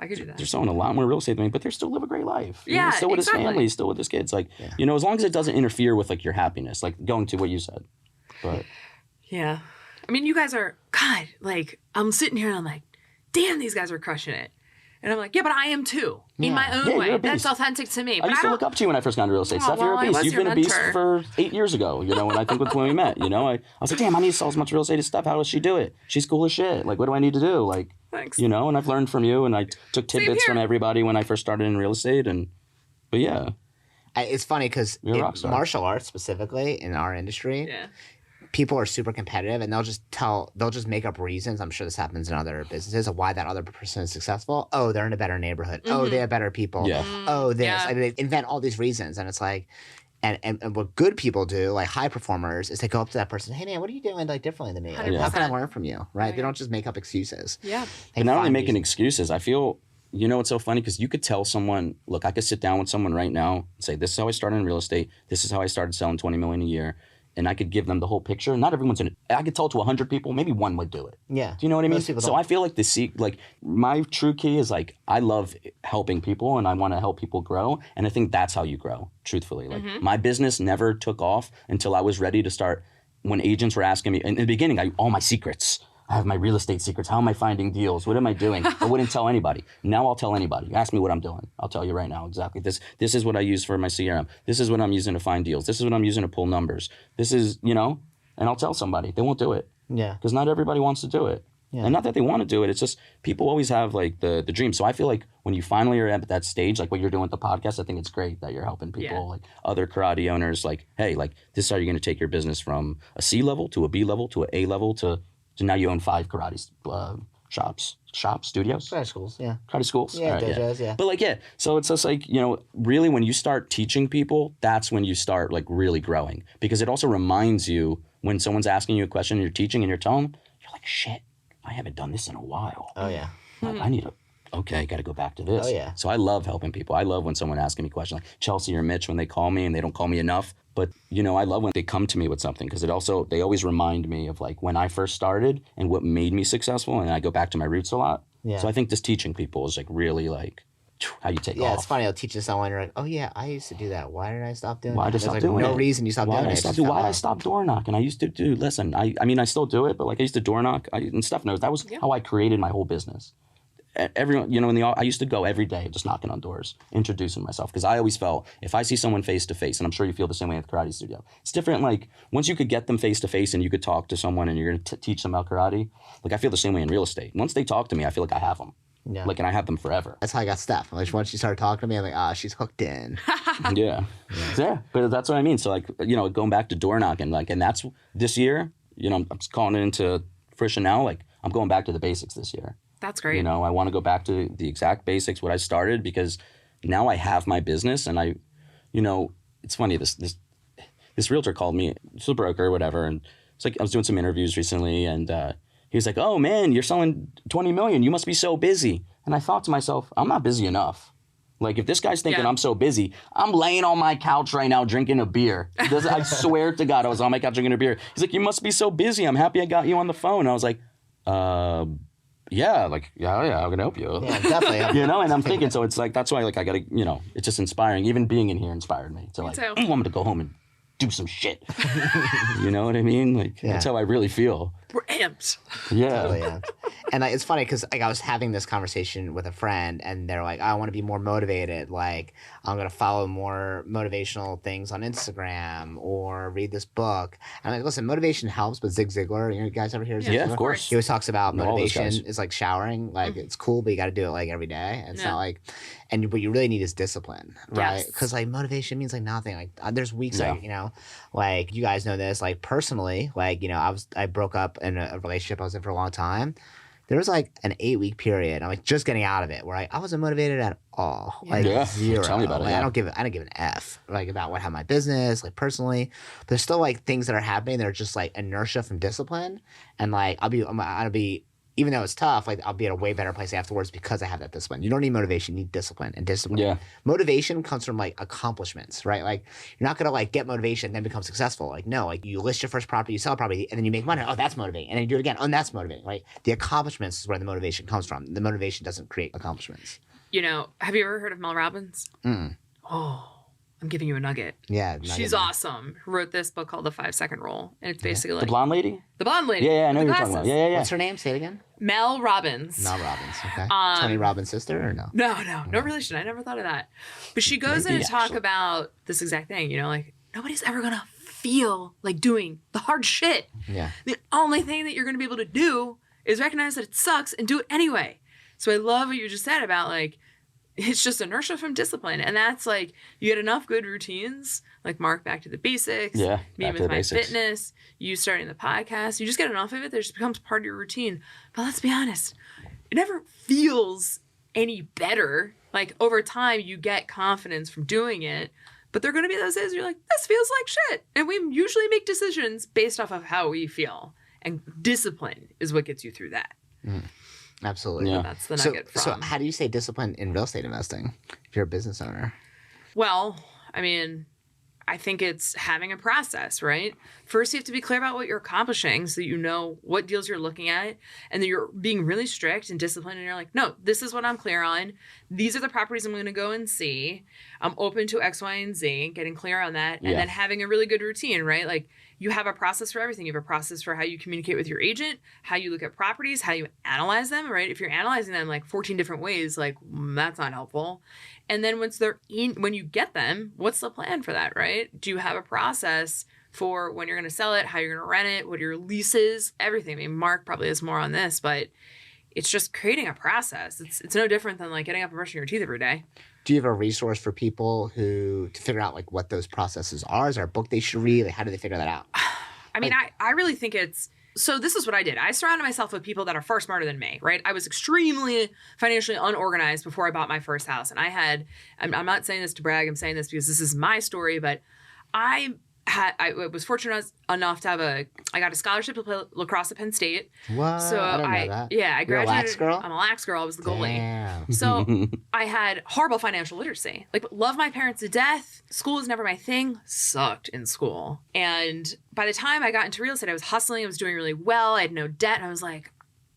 I could do that. They're selling a lot more real estate than me, but they still live a great life. You know, Yeah, still with exactly. his family, still with his kids. Like, you know, as long as it doesn't interfere with like your happiness, like going to what you said. But Yeah. I mean, you guys are, God, like, I'm sitting here and I'm like, damn, these guys are crushing it. And I'm like, yeah, but I am too, in my own Yeah, way. you're a That's beast. authentic to me. I But used to don't- look up to you when I first got into real estate. Oh, Steph, you're well, a I beast. was You've your been a beast mentor. for 8 years ago, you know, when I think when we met, you know. I was like, damn, I need to sell as much real estate as Steph. How does she do it? She's cool as shit. Like, what do I need to do? Like, Thanks. you know, and I've learned from you, and I took tidbits here. from everybody when I first started in real estate. But yeah. It's funny because You're a rock star. martial arts specifically in our industry, Yeah. people are super competitive and they'll just make up reasons. I'm sure this happens in other businesses of why that other person is successful. Oh, they're in a better neighborhood. Oh, they have better people. Yeah. Oh, this. Yeah. I mean, they invent all these reasons, and it's like, and what good people do, like high performers, is they go up to that person, hey man, what are you doing like differently than me? Like, how can I 100%. learn from you? Right? Oh, They yeah. don't just make up excuses. Yeah. They But not only find making reasons. excuses, I feel, you know, it's so funny because you could tell someone, look, I could sit down with someone right now and say, this is how I started in real estate. This is how I started selling 20 million a year. And I could give them the whole picture. Not everyone's in it. I could tell to 100 people, maybe one would do it. Yeah. Do you know what I mean? Most people So don't. I feel like like my true key is like, I love helping people and I want to help people grow. And I think that's how you grow, truthfully. Like my business never took off until I was ready to start. When agents were asking me in the beginning, all my secrets. I have my real estate secrets. How am I finding deals? What am I doing? I wouldn't tell anybody. Now I'll tell anybody. Ask me what I'm doing. I'll tell you right now exactly. This is what I use for my CRM. This is what I'm using to find deals. This is what I'm using to pull numbers. This is, you know, and I'll tell somebody. They won't do it. Yeah. Because not everybody wants to do it. Yeah. And not that they want to do it. It's just people always have like the dream. So I feel like when you finally are at that stage, like what you're doing with the podcast, I think it's great that you're helping people, Yeah. like other karate owners, like, hey, like this is how you're going to take your business from a C level to a B level to an A level to now you own 5 karate studios, Karate schools, yeah. karate schools. Yeah, All right, dojos, yeah. But like, yeah, so it's just like, you know, really when you start teaching people, that's when you start like really growing, because it also reminds you when someone's asking you a question and you're teaching and you're telling them, you're like, shit, I haven't done this in a while. Oh, yeah. Like, I need I got to go back to this. Oh, yeah. So I love helping people. I love when someone asking me questions like Chelsea or Mitch when they call me and they don't call me enough. But, you know, I love when they come to me with something because they always remind me of like when I first started and what made me successful. And I go back to my roots a lot. Yeah. So I think just teaching people is like really like how you take Yeah, off. it's funny. I'll teach you someone, you're like, oh, yeah, I used to do that. Why did I stop doing Why that? did I There's stop like doing no it? reason you stopped Why doing did it. I It stop just doing? fell Why did I off. stop door knocking? I used to do. Listen, I mean, I still do it, but like I used to door knock. And Steph knows that was how I created my whole business. Everyone, you know, I used to go every day just knocking on doors, introducing myself, because I always felt if I see someone face to face, and I'm sure you feel the same way at the karate studio, it's different. Like once you could get them face to face and you could talk to someone and you're going to teach them about karate, like I feel the same way in real estate. Once they talk to me, I feel like I have them. Yeah. Like, and I have them forever. That's how I got Steph. Like once she started talking to me, I'm like, she's hooked in. Yeah. But that's what I mean. So like, you know, going back to door knocking, like, and that's this year, you know, I'm just calling it into fruition now. Like I'm going back to the basics this year. That's great. You know, I want to go back to the exact basics, what I started, because now I have my business and I, you know, it's funny, this realtor called me, it's a broker or whatever, and it's like I was doing some interviews recently and he was like, oh man, you're selling 20 million, you must be so busy. And I thought to myself, I'm not busy enough. Like if this guy's thinking I'm so busy, I'm laying on my couch right now drinking a beer. I swear to God, I was on my couch drinking a beer. He's like, you must be so busy. I'm happy I got you on the phone. And I was like, yeah, I'm gonna help you. Yeah, definitely. You know, and I'm thinking, so it's like that's why like I gotta, you know, it's just inspiring. Even being in here inspired me to like too. I want me to go home and do some shit. You know what I mean? Like that's how I really feel. We're amped. Yeah. Totally, yeah. And like, it's funny because like I was having this conversation with a friend, and they're like, "I want to be more motivated. Like, I'm gonna follow more motivational things on Instagram or read this book." And I'm like, "Listen, motivation helps, but Zig Ziglar, you guys ever hear Zig Yeah, Ziglar? of course. He always talks about Know all those guys. motivation is like showering. Like it's cool, but you got to do it like every day. And it's not like, and what you really need is discipline, right? Yes. Because like motivation means like nothing. Like there's weeks Yeah. like, you know, like you guys know this. Like personally, like, you know, I broke up in a relationship I was in for a long time. There was like an 8-week period. I'm like just getting out of it where I wasn't motivated at all. Like Yeah. zero. Tell me about it, Like, yeah. I don't give an F like about what I have my business, like personally. But there's still like things that are happening that are just like inertia from discipline. And like I'll be even even though it's tough, like I'll be at a way better place afterwards because I have that discipline. You don't need motivation, you need discipline. And discipline. Yeah. Motivation comes from like accomplishments, right? Like you're not gonna like get motivation and then become successful. Like no, like you list your first property, you sell a property, and then you make money. Oh, that's motivating. And then you do it again. Oh, and that's motivating, right? The accomplishments is where the motivation comes from. The motivation doesn't create accomplishments. You know, have you ever heard of Mel Robbins? Oh, I'm giving you a nugget. Yeah. She's awesome. Who wrote this book called The 5-Second Rule. And it's basically like... The blonde lady? The blonde lady. Yeah, I know with who the you're talking about. glasses. Yeah. What's her name? Say it again. Mel Robbins. Mel Robbins. Okay. Tony Robbins' sister or no? No relation. I never thought of that. But she goes in to talk about this exact thing, you know, like nobody's ever going to feel like doing the hard shit. Yeah. The only thing that you're going to be able to do is recognize that it sucks and do it anyway. So I love what you just said about like, it's just inertia from discipline. And that's like, you get enough good routines, like Marc, back to the basics. Yeah, me back with to the my basics. fitness, you starting the podcast. You just get enough of it that it just becomes part of your routine. But let's be honest, it never feels any better. Like over time, you get confidence from doing it. But there are going to be those days where you're like, this feels like shit. And we usually make decisions based off of how we feel. And discipline is what gets you through that. Absolutely. Yeah. That's the nugget So from. how do you stay disciplined in real estate investing if you're a business owner? Well, I mean, I think it's having a process, right? First, you have to be clear about what you're accomplishing so that you know what deals you're looking at and that you're being really strict and disciplined. And you're like, no, this is what I'm clear on. These are the properties I'm going to go and see. I'm open to X, Y, and Z, getting clear on that. And then having a really good routine, right? Like you have a process for everything. You have a process for how you communicate with your agent, how you look at properties, how you analyze them, right? If you're analyzing them like 14 different ways, like that's not helpful. And then once they're in, when you get them, what's the plan for that, right? Do you have a process for when you're going to sell it, how you're going to rent it, what are your leases, everything? I mean, Marc probably has more on this, but it's just creating a process. It's no different than like getting up and brushing your teeth every day. Do you have a resource for people to figure out like what those processes are? Is there a book they should read? Like, how do they figure that out? I mean, I really think so this is what I did. I surrounded myself with people that are far smarter than me, right? I was extremely financially unorganized before I bought my first house. And I'm not saying this to brag, I'm saying this because this is my story, but I was fortunate enough to I got a scholarship to play lacrosse at Penn State. What? So I didn't know that. Yeah, I You're a graduated. lax girl? I'm a lax girl. I was the goalie. Damn. So I had horrible financial literacy. Like, love my parents to death. School was never my thing. Sucked in school. And by the time I got into real estate, I was hustling. I was doing really well. I had no debt. And I was like,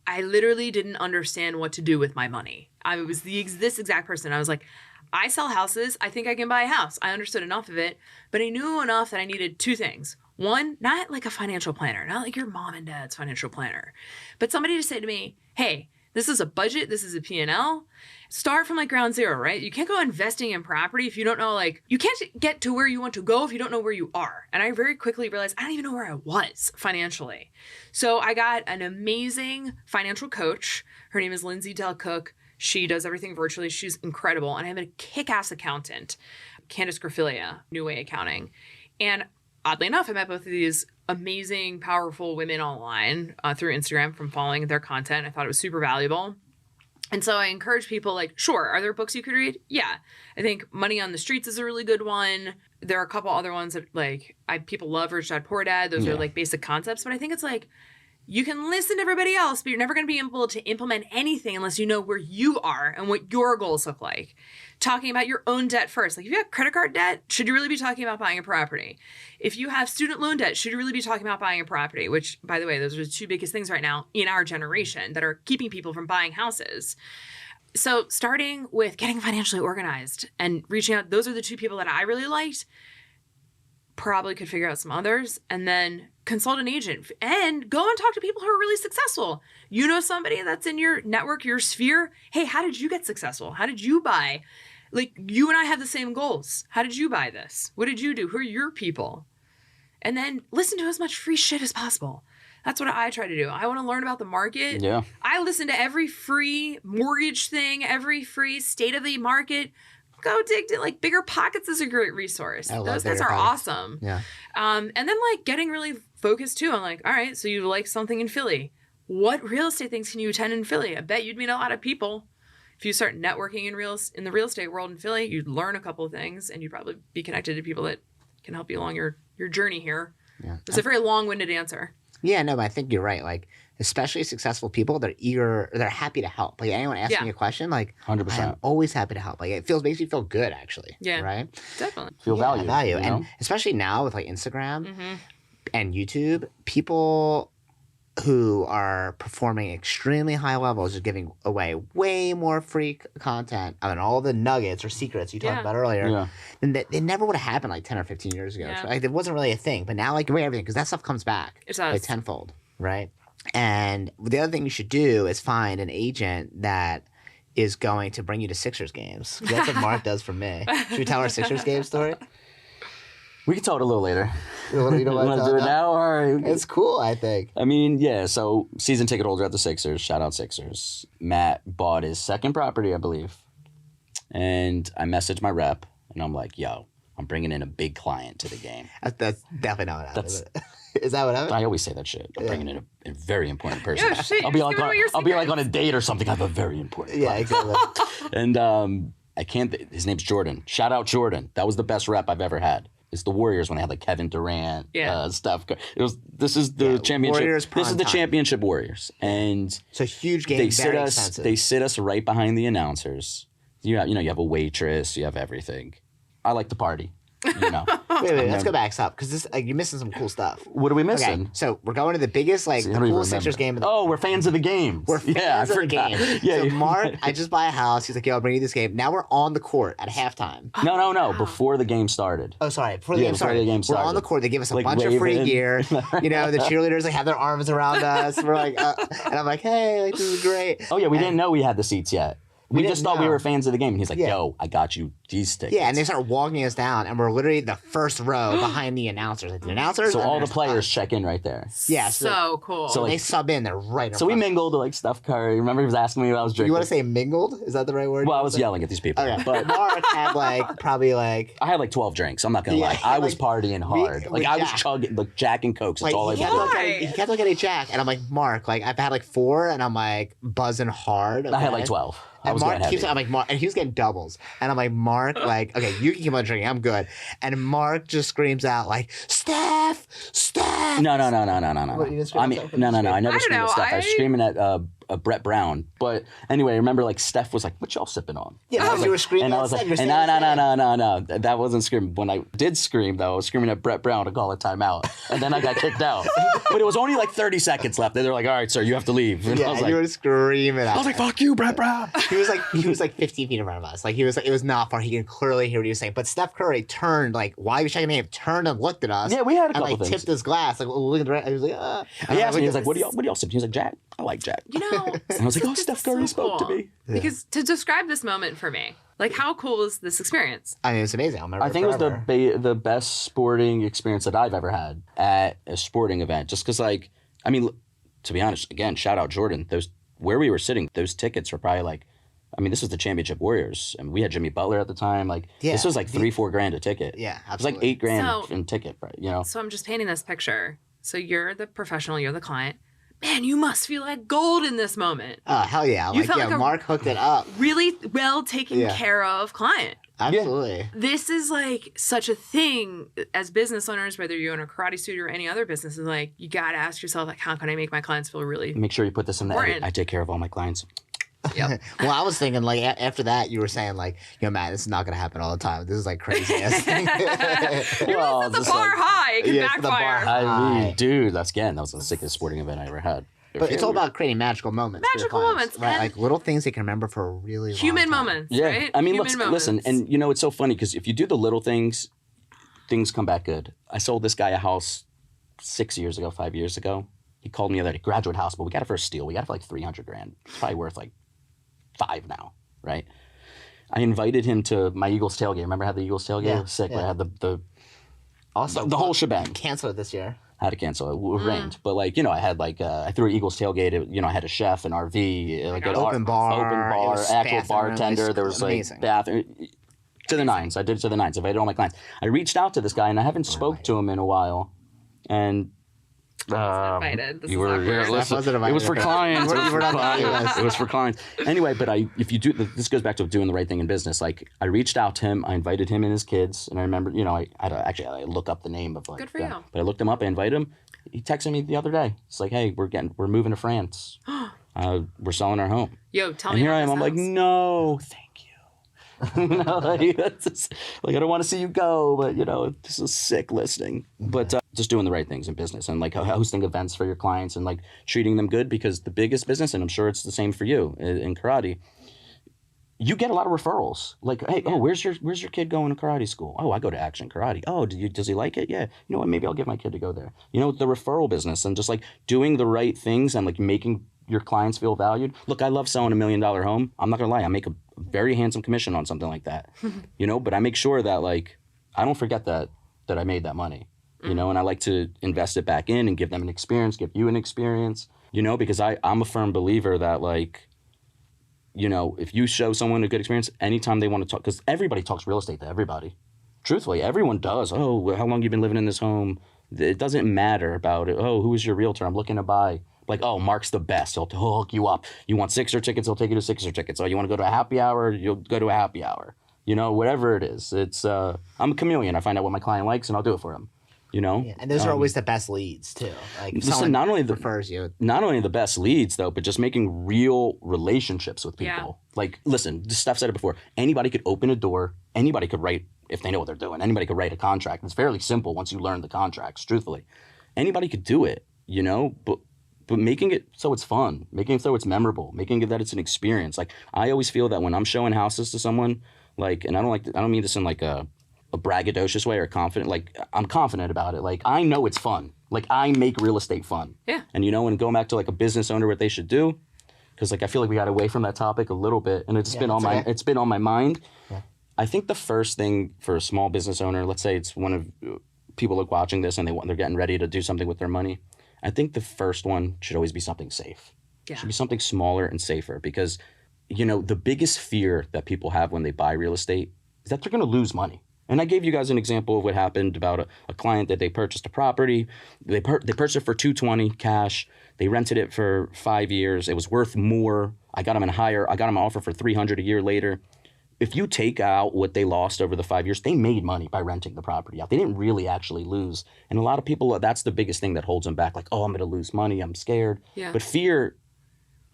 I literally didn't understand what to do with my money. I was this exact person. I was like, I sell houses. I think I can buy a house. I understood enough of it, but I knew enough that I needed two things. One, not like a financial planner, not like your mom and dad's financial planner, but somebody to say to me, hey, this is a budget. This is a P&L. Start from like ground zero, right? You can't go investing in property if you don't know, like, you can't get to where you want to go if you don't know where you are. And I very quickly realized I don't even know where I was financially. So I got an amazing financial coach. Her name is Lindsay Del Cook. She does everything virtually. She's incredible. And I'm a kick-ass accountant, Candace Graffilia, New Way Accounting. And oddly enough, I met both of these amazing, powerful women online through Instagram from following their content. I thought it was super valuable. And so I encourage people, like, sure, are there books you could read? Yeah. I think Money on the Streets is a really good one. There are a couple other ones that, like, people love Rich Dad Poor Dad. Those are, like, basic concepts. But I think it's, like, you can listen to everybody else, but you're never going to be able to implement anything unless you know where you are and what your goals look like. Talking about your own debt first. Like, if you have credit card debt, should you really be talking about buying a property? If you have student loan debt, should you really be talking about buying a property? Which, by the way, those are the two biggest things right now in our generation that are keeping people from buying houses. So starting with getting financially organized and reaching out, those are the two people that I really liked. Probably could figure out some others, and then consult an agent and go and talk to people who are really successful. You know somebody that's in your network, your sphere. Hey, how did you get successful? How did you buy? Like, you and I have the same goals. How did you buy this? What did you do? Who are your people? And then listen to as much free shit as possible. That's what I try to do. I want to learn about the market. Yeah. I listen to every free mortgage thing, every free state of the market. Go dig to, like, Bigger Pockets is a great resource. Those guys are awesome. Yeah. And then, like, getting really focused too on, like, all right, so you like something in Philly. What real estate things can you attend in Philly? I bet you'd meet a lot of people. If you start networking in the real estate world in Philly, you'd learn a couple of things and you'd probably be connected to people that can help you along your journey here. Yeah. It's a very long-winded answer. Yeah, no, but I think you're right. Like, especially successful people, they're happy to help. Like anyone asks me a question, like 100%. I'm always happy to help. Like it makes me feel good actually. Yeah. Right? Definitely. Feel value. Value. You know? And especially now with like Instagram and YouTube, people who are performing extremely high levels are giving away way more free content. I mean, all the nuggets or secrets you talked about earlier. Yeah. And they never would have happened like 10 or 15 years ago. Yeah. Like, it wasn't really a thing. But now, like, everything, because that stuff comes back. It does. Like tenfold, right? And the other thing you should do is find an agent that is going to bring you to Sixers games. That's what Mark does for me. Should we tell our Sixers game story? We can tell it a little later. You don't You want to do it now? All right. It's cool, I think. I mean, yeah, so season ticket holder at the Sixers. Shout out Sixers. Matt bought his second property, I believe. And I messaged my rep, and I'm like, yo, I'm bringing in a big client to the game. That's definitely not what happened. Is that what happened? I always say that shit. I'm bringing in a very important person. Yeah, shit, I'll be you're like giving away your I'll be like secrets. on a date or something. I have a very important Yeah, client. exactly. And I can't. His name's Jordan. Shout out Jordan. That was the best rep I've ever had. It's the Warriors when I had like Kevin Durant, Steph. This is the championship. Warriors This is the prime time. championship Warriors, and It's a huge game. they Very sit us. expensive. They sit us right behind the announcers. You have a waitress. You have everything. I like to party. You know. Wait, let's go back up because this you're missing some cool stuff. What are we Okay, missing? so we're going to the biggest, like, See, I the don't even coolest remember. Sixers game of the Oh, we're fans of the game. We're fans of the game. Yeah. So Mark, I just buy a house. He's like, yo, I'll bring you this game. Now we're on the court at halftime. No. Before the game started. Oh, sorry. Before the game before started. the game We're started. on the court. They give us a Like bunch of free waving. gear. You know, the cheerleaders like have their arms around us. We're like, and I'm like, hey, like, this is great. Oh yeah, we didn't know we had the seats yet. We didn't just thought we know. were fans of the game. And he's like, Yeah. yo, I got you these tickets. Yeah, and they start walking us down, and we're literally the first row behind the announcers. Like, the announcers. So and all the there's players us. check in right there. Yeah, So cool. So, When like, they sub in, they're right in So we front. mingled to like Steph Curry. Remember he was asking me what I was drinking. You want to say mingled? Is that the right word? Well, I was yelling at these people. Okay, But Mark had like probably like I had like 12 drinks. I'm not going to Yeah, lie. I was like, partying hard. with Like I was Jack. chugging, like Jack and Cokes. That's like all I he was kept, doing. looking at, he kept looking at Jack, and I'm like, Mark, like I've had like 4, and I'm like buzzing hard. I had okay? like 12. I And was Mark going keeps, heavy. I'm like, Mark, and he was getting doubles. And I'm like, Mark, like, okay, you can keep on drinking. I'm good. And Mark just screams out, like, Steph! No. What, you didn't scream I mean, at Steph? no. I never I don't screamed at know, Steph. I was screaming at Brett Brown. But anyway, remember, like, Steph was like, what y'all sipping on? Yeah, And I was you were screaming and I at was Steph. like, You're and saying no. That wasn't screaming. When I did scream, though, I was screaming at Brett Brown to call a timeout. And then I got kicked out. But it was only like 30 seconds left. And they're like, all right, sir, you have to leave. And Yeah, I was you like, were screaming at I was like, fuck you, Brett Brown. He was like 15 feet in front of us. Like, he was like, it was not far. He could clearly hear what he was saying. But Steph Curry turned, like, while he was checking the game, turned and looked at us. Yeah, we had a and couple like things. tipped his glass. Like, looking at the right. He was like, ah. He asked me, he was like, what do y'all sipping? He was like, Jack. I like Jack. You know, And I was like, oh, this Steph is Curry so spoke to cool. me. Because to describe this moment for me, like how cool is this experience? I mean, it's amazing. I'll remember I think it was forever. the best sporting experience that I've ever had at a sporting event. Just because, like, I mean, to be honest, again, shout out Jordan. Where we were sitting, those tickets were probably like, I mean, this was the championship Warriors, and we had Jimmy Butler at the time. Like, Yeah, this was like $3-4 grand a ticket. Yeah, it was like absolutely. $8 grand So- in ticket, you know. So I'm just painting this picture. So you're the professional, you're the client. Man, you must feel like gold in this moment. Oh, hell yeah. You Like, felt yeah, like a- Mark hooked it up. Really well taken Yeah. care of client. Absolutely. This is like such a thing as business owners, whether you own a karate studio or any other business, is like you got to ask yourself, like, how can I make my clients feel really Make sure you put this in the edit. Important. I take care of all my clients. Yep. Well, I was thinking, like, after that, you were saying, like, yo, man, this is not going to happen all the time. This is, like, crazy ass thing. Well, Set the just bar like- high. It can Yeah, set the bar backfire. high. I mean, dude, that was the sickest sporting event I ever had. But it's all about creating magical moments. for your Magical clients, moments, right? and- Like little things they can remember for a really long Human time. moments, Yeah, right? I mean, Human listen, moments. and you know, it's so funny because if you do the little things, things come back good. I sold this guy a house 5 years ago. He called me the other day, graduate house, but we got it for a steal. We got it for like $300 grand. It's probably worth like $5 now, right? I invited him to my Eagles tailgate. Remember I had the Eagles tailgate? Yeah, It was sick. yeah. I had the Also, whole shebang. Cancel it this year. Had to cancel it. It rained, but like, you know, I had like I threw an Eagles tailgate. You know, I had a chef, an RV, like an Open bar, it was actual bathroom, bartender. like, There was like amazing. bathroom. To the nines. I did it to the nines. I invited all my clients. I reached out to this guy, and I haven't spoke to him in a while. And invited. This you is were awkward. here. Steph Listen, wasn't it invited. was for clients. It was You for were not the clients. US. It was for clients. Anyway, but if you do, this goes back to doing the right thing in business. Like I reached out to him. I invited him and his kids, and I remember, you know, I look up the name of like. Good for you. But I looked him up. I invited him. He texted me the other day. It's like, hey, we're moving to France. We're selling our home. Yo, tell and me here about I am. this I'm like, house. no, thank you. That's just, I don't want to see you go, but this is sick listening. But just doing the right things in business and like hosting events for your clients and like treating them good, because the biggest business, and I'm sure it's the same for you in karate, you get a lot of referrals. Like, hey, where's your kid going to karate school? Oh, I go to Action Karate. Oh, does he like it? Yeah. You know what? Maybe I'll get my kid to go there. The referral business and just like doing the right things and like making your clients feel valued. Look, I love selling $1 million home. I'm not gonna lie. I make a very handsome commission on something like that. But I make sure that like I don't forget that I made that money. And I like to invest it back in and give them an experience, give you an experience. Because I'm a firm believer that like, if you show someone a good experience, anytime they want to talk, because everybody talks real estate to everybody. Truthfully, everyone does. Oh, how long you been living in this home? It doesn't matter about it. Oh, who is your realtor? I'm looking to buy. Like, oh, Mark's the best. He'll hook you up. You want Sixer tickets? He'll take you to Sixer tickets. Oh, you want to go to a happy hour? You'll go to a happy hour. Whatever it is. It's I'm a chameleon. I find out what my client likes and I'll do it for him. Yeah, and those are always the best leads too. Like, listen, not only refers you, not only the best leads though, but just making real relationships with people. Yeah. Like, listen, Steph said it before. Anybody could open a door. Anybody could write, if they know what they're doing. Anybody could write a contract. It's fairly simple once you learn the contracts. Truthfully, anybody could do it. But making it so it's fun, making it so it's memorable, making it that it's an experience. Like, I always feel that when I'm showing houses to someone, like, and I don't mean this in like a braggadocious way or confident, like I'm confident about it. Like, I know it's fun. Like, I make real estate fun. Yeah. And and going back to like a business owner, what they should do, because like I feel like we got away from that topic a little bit, and it's been on my mind. Yeah. I think the first thing for a small business owner, let's say it's one of people like watching this and they're getting ready to do something with their money. I think the first one should always be something safe. Yeah. It should be something smaller and safer, because the biggest fear that people have when they buy real estate is that they're going to lose money. And I gave you guys an example of what happened about a client that they purchased a property. They purchased it for $220 cash. They rented it for 5 years. It was worth more. I got them an offer for $300 a year later. If you take out what they lost over the 5 years, they made money by renting the property out. They didn't really actually lose. And a lot of people, that's the biggest thing that holds them back. Like, oh, I'm going to lose money. I'm scared. Yeah. But fear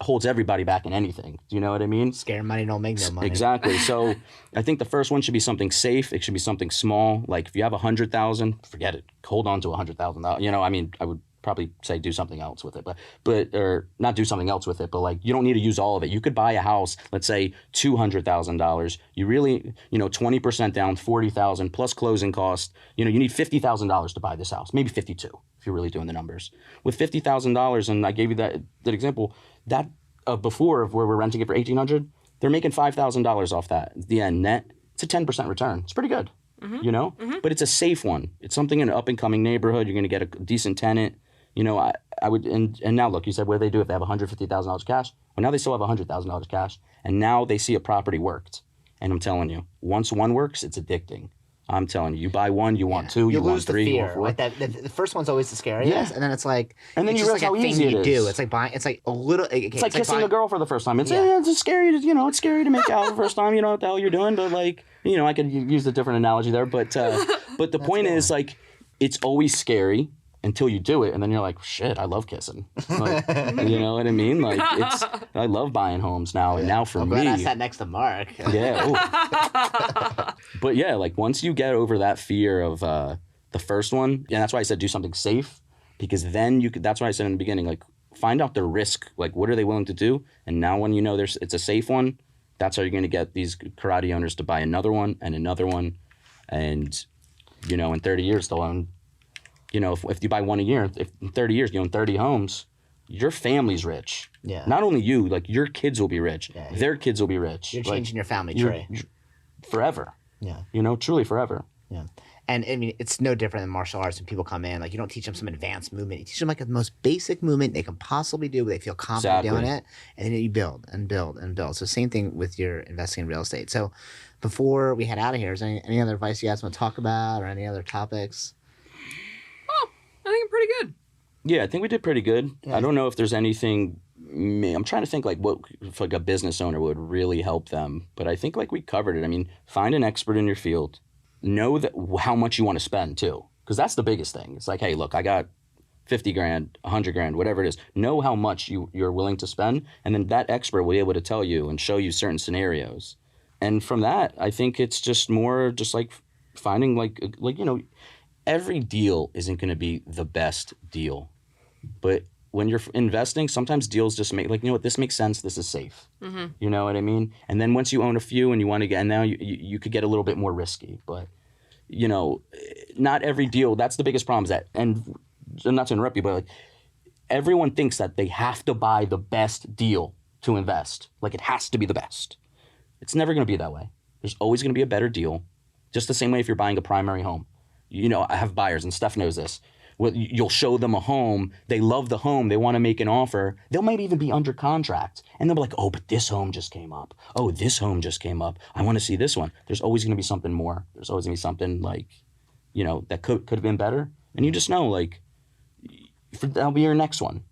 holds everybody back in anything. Do you know what I mean? scared money don't make no money. Exactly. So I think the first one should be something safe. It should be something small. Like, if you have 100,000, forget it. Hold on to 100,000. I would probably say do something else with it, but or not do something else with it, but like, you don't need to use all of it. You could buy a house, let's say $200,000. You really, 20% down, 40,000 plus closing cost. You need $50,000 to buy this house, maybe 52 if you're really doing the numbers. With $50,000, and I gave you that example, that before of where we're renting it for $1,800, they're making $5,000 off that. At the end net, it's a 10% return. It's pretty good, but it's a safe one. It's something in an up and coming neighborhood. You're going to get a decent tenant. I would, and now look, you said what do they do if they have $150,000 cash? Well, now they still have $100,000 cash, and now they see a property worked. And I'm telling you, once one works, it's addicting. I'm telling you, you buy one, you want two, you want three, you want four. Like that, the first one's always the scariest, and then it's like, and then it's you just realize like how a easy thing it you is. do. It's like buying. It's like a little. It's like kissing buying, a girl for the first time. It's it's scary. It's scary to make out the first time. You know what the hell you're doing, but like, I could use a different analogy there. But the point is, like, it's always scary until you do it, and then you're like, shit, I love kissing. Like, you know what I mean? Like, I love buying homes now, and now for I'm me, glad I sat next to Mark. Yeah. But yeah, like, once you get over that fear of the first one, and that's why I said do something safe, because then that's why I said in the beginning, like, find out their risk, like, what are they willing to do, and now when it's a safe one, that's how you're going to get these karate owners to buy another one, and in 30 years they'll own. If you buy one a year, if in 30 years you own 30 homes, your family's rich. Yeah. Not only you, like, your kids will be rich. Yeah. Their kids will be rich. You're changing your family tree. Forever. Yeah. Truly forever. Yeah. And I mean, it's no different than martial arts when people come in. Like, you don't teach them some advanced movement. You teach them like the most basic movement they can possibly do, where they feel confident doing it. And then you build and build and build. So same thing with your investing in real estate. So before we head out of here, is there any other advice you guys want to talk about, or any other topics? I think I'm pretty good. Yeah, I think we did pretty good. Yeah. I don't know if there's anything. I'm trying to think like what if like a business owner would really help them, but I think like we covered it. I mean, find an expert in your field. Know that how much you want to spend too, because that's the biggest thing. It's like, hey, look, I got 50 grand, 100 grand, whatever it is. Know how much you're willing to spend, and then that expert will be able to tell you and show you certain scenarios. And from that, I think it's just more just like finding like every deal isn't going to be the best deal. But when you're investing, sometimes deals just make this makes sense. This is safe. Mm-hmm. You know what I mean? And then once you own a few and you want to get, and now you could get a little bit more risky, but not every deal. That's the biggest problem is that, and not to interrupt you, but like everyone thinks that they have to buy the best deal to invest. Like it has to be the best. It's never going to be that way. There's always going to be a better deal. Just the same way if you're buying a primary home. I have buyers, and Steph knows this. Well, you'll show them a home. They love the home. They want to make an offer. They might even be under contract. And they'll be like, oh, but this home just came up. Oh, this home just came up. I want to see this one. There's always going to be something more. There's always going to be something like, that could have been better. And you just know, like, that'll be your next one.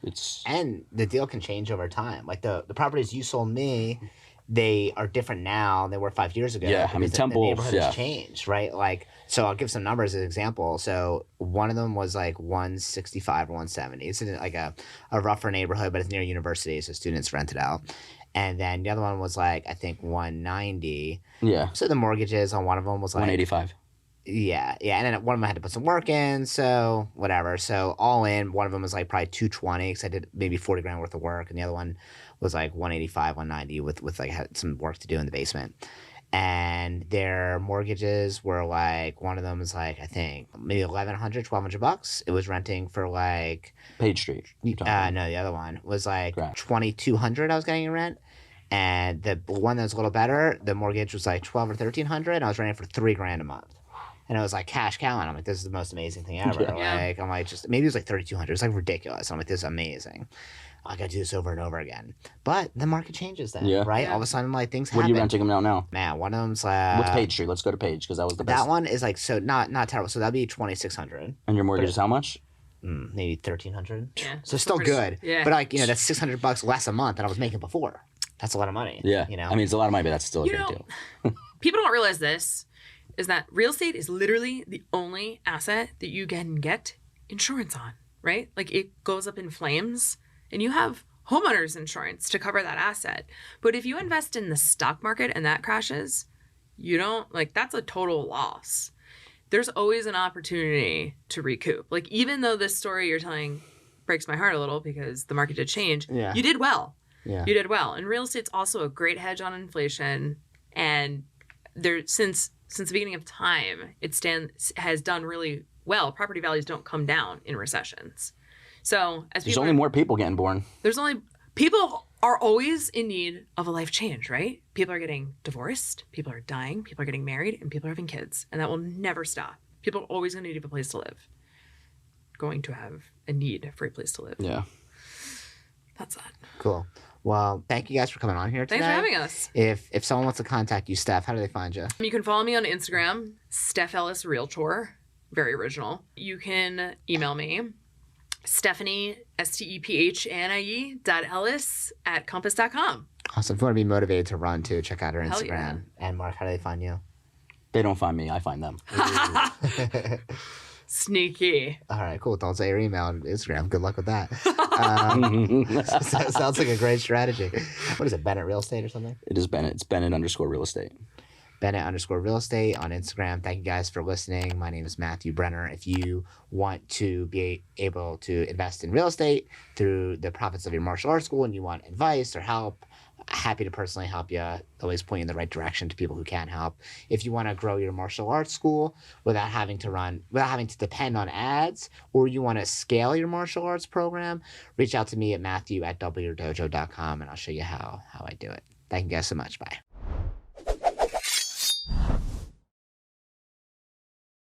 It's... And the deal can change over time. Like the properties you sold me, they are different now than they were 5 years ago. Yeah, I mean, Temple, the neighborhood has changed, right? Like, so I'll give some numbers as an example. So one of them was like 165 or 170. It's in like a rougher neighborhood, but it's near a university, so students rent it out. And then the other one was like, I think 190. Yeah. So the mortgages on one of them was like 185. Yeah. And then one of them had to put some work in, so whatever. So all in, one of them was like probably 220 because I did maybe 40 grand worth of work, and the other one was like 185, 190 with like had some work to do in the basement. And their mortgages were like, one of them was like, I think maybe $1,100, $1,200. It was renting for like Page Street. No, the other one was like $2,200 I was getting in rent. And the one that was a little better, the mortgage was like $1,200 or $1,300, and I was renting for $3,000 a month. And it was like cash cow, and I'm like, this is the most amazing thing ever. Yeah. Like, I'm like, just maybe it was like $3,200. It's like ridiculous. I'm like, this is amazing. I got to do this over and over again. But the market changes then, right? Yeah. All of a sudden, like, things happen. What are you renting them out now? Man, one of them's like... What's Page Street? Let's go to Page, because that was the best. That one is like, so not terrible. So that'd be $2,600. And your mortgage is how much? Maybe $1,300. Yeah. So still good. Yeah. But like, that's $600 less a month than I was making before. That's a lot of money. Yeah. I mean, it's a lot of money, but that's still a great deal. People don't realize this, is that real estate is literally the only asset that you can get insurance on, right? Like it goes up in flames and you have homeowners insurance to cover that asset. But if you invest in the stock market and that crashes, you don't, like, that's a total loss. There's always an opportunity to recoup. Like, even though this story you're telling breaks my heart a little because the market did change, you did well. Yeah. You did well. And real estate's also a great hedge on inflation. And there, since the beginning of time, has done really well. Property values don't come down in recessions. So there's only more people getting born. People are always in need of a life change, right? People are getting divorced, people are dying, people are getting married, and people are having kids. And that will never stop. People are always going to need a place to live. Going to have a need for a place to live. Yeah. That's that. Cool. Well, thank you guys for coming on here today. Thanks for having us. If someone wants to contact you, Steph, how do they find you? You can follow me on Instagram, Steph Ellis Realtor. Very original. You can email me, Stephanie, STEPHNIE.Ellis@compass.com. Awesome. If you want to be motivated to run too, check out her Hell Instagram. Yeah. And Mark, how do they find you? They don't find me. I find them. Sneaky. All right, cool. Don't say your email on Instagram. Good luck with that. Sounds like a great strategy. What is it, Bennett Real Estate or something? It is Bennett. It's Bennett_real estate. Bennett_real estate on Instagram. Thank you guys for listening. My name is Matthew Brenner. If you want to be able to invest in real estate through the profits of your martial arts school and you want advice or help, happy to personally help you. Always point you in the right direction to people who can help. If you want to grow your martial arts school without having to depend on ads, or you want to scale your martial arts program, reach out to me at matthew@wdojo.com and I'll show you how I do it. Thank you guys so much. Bye.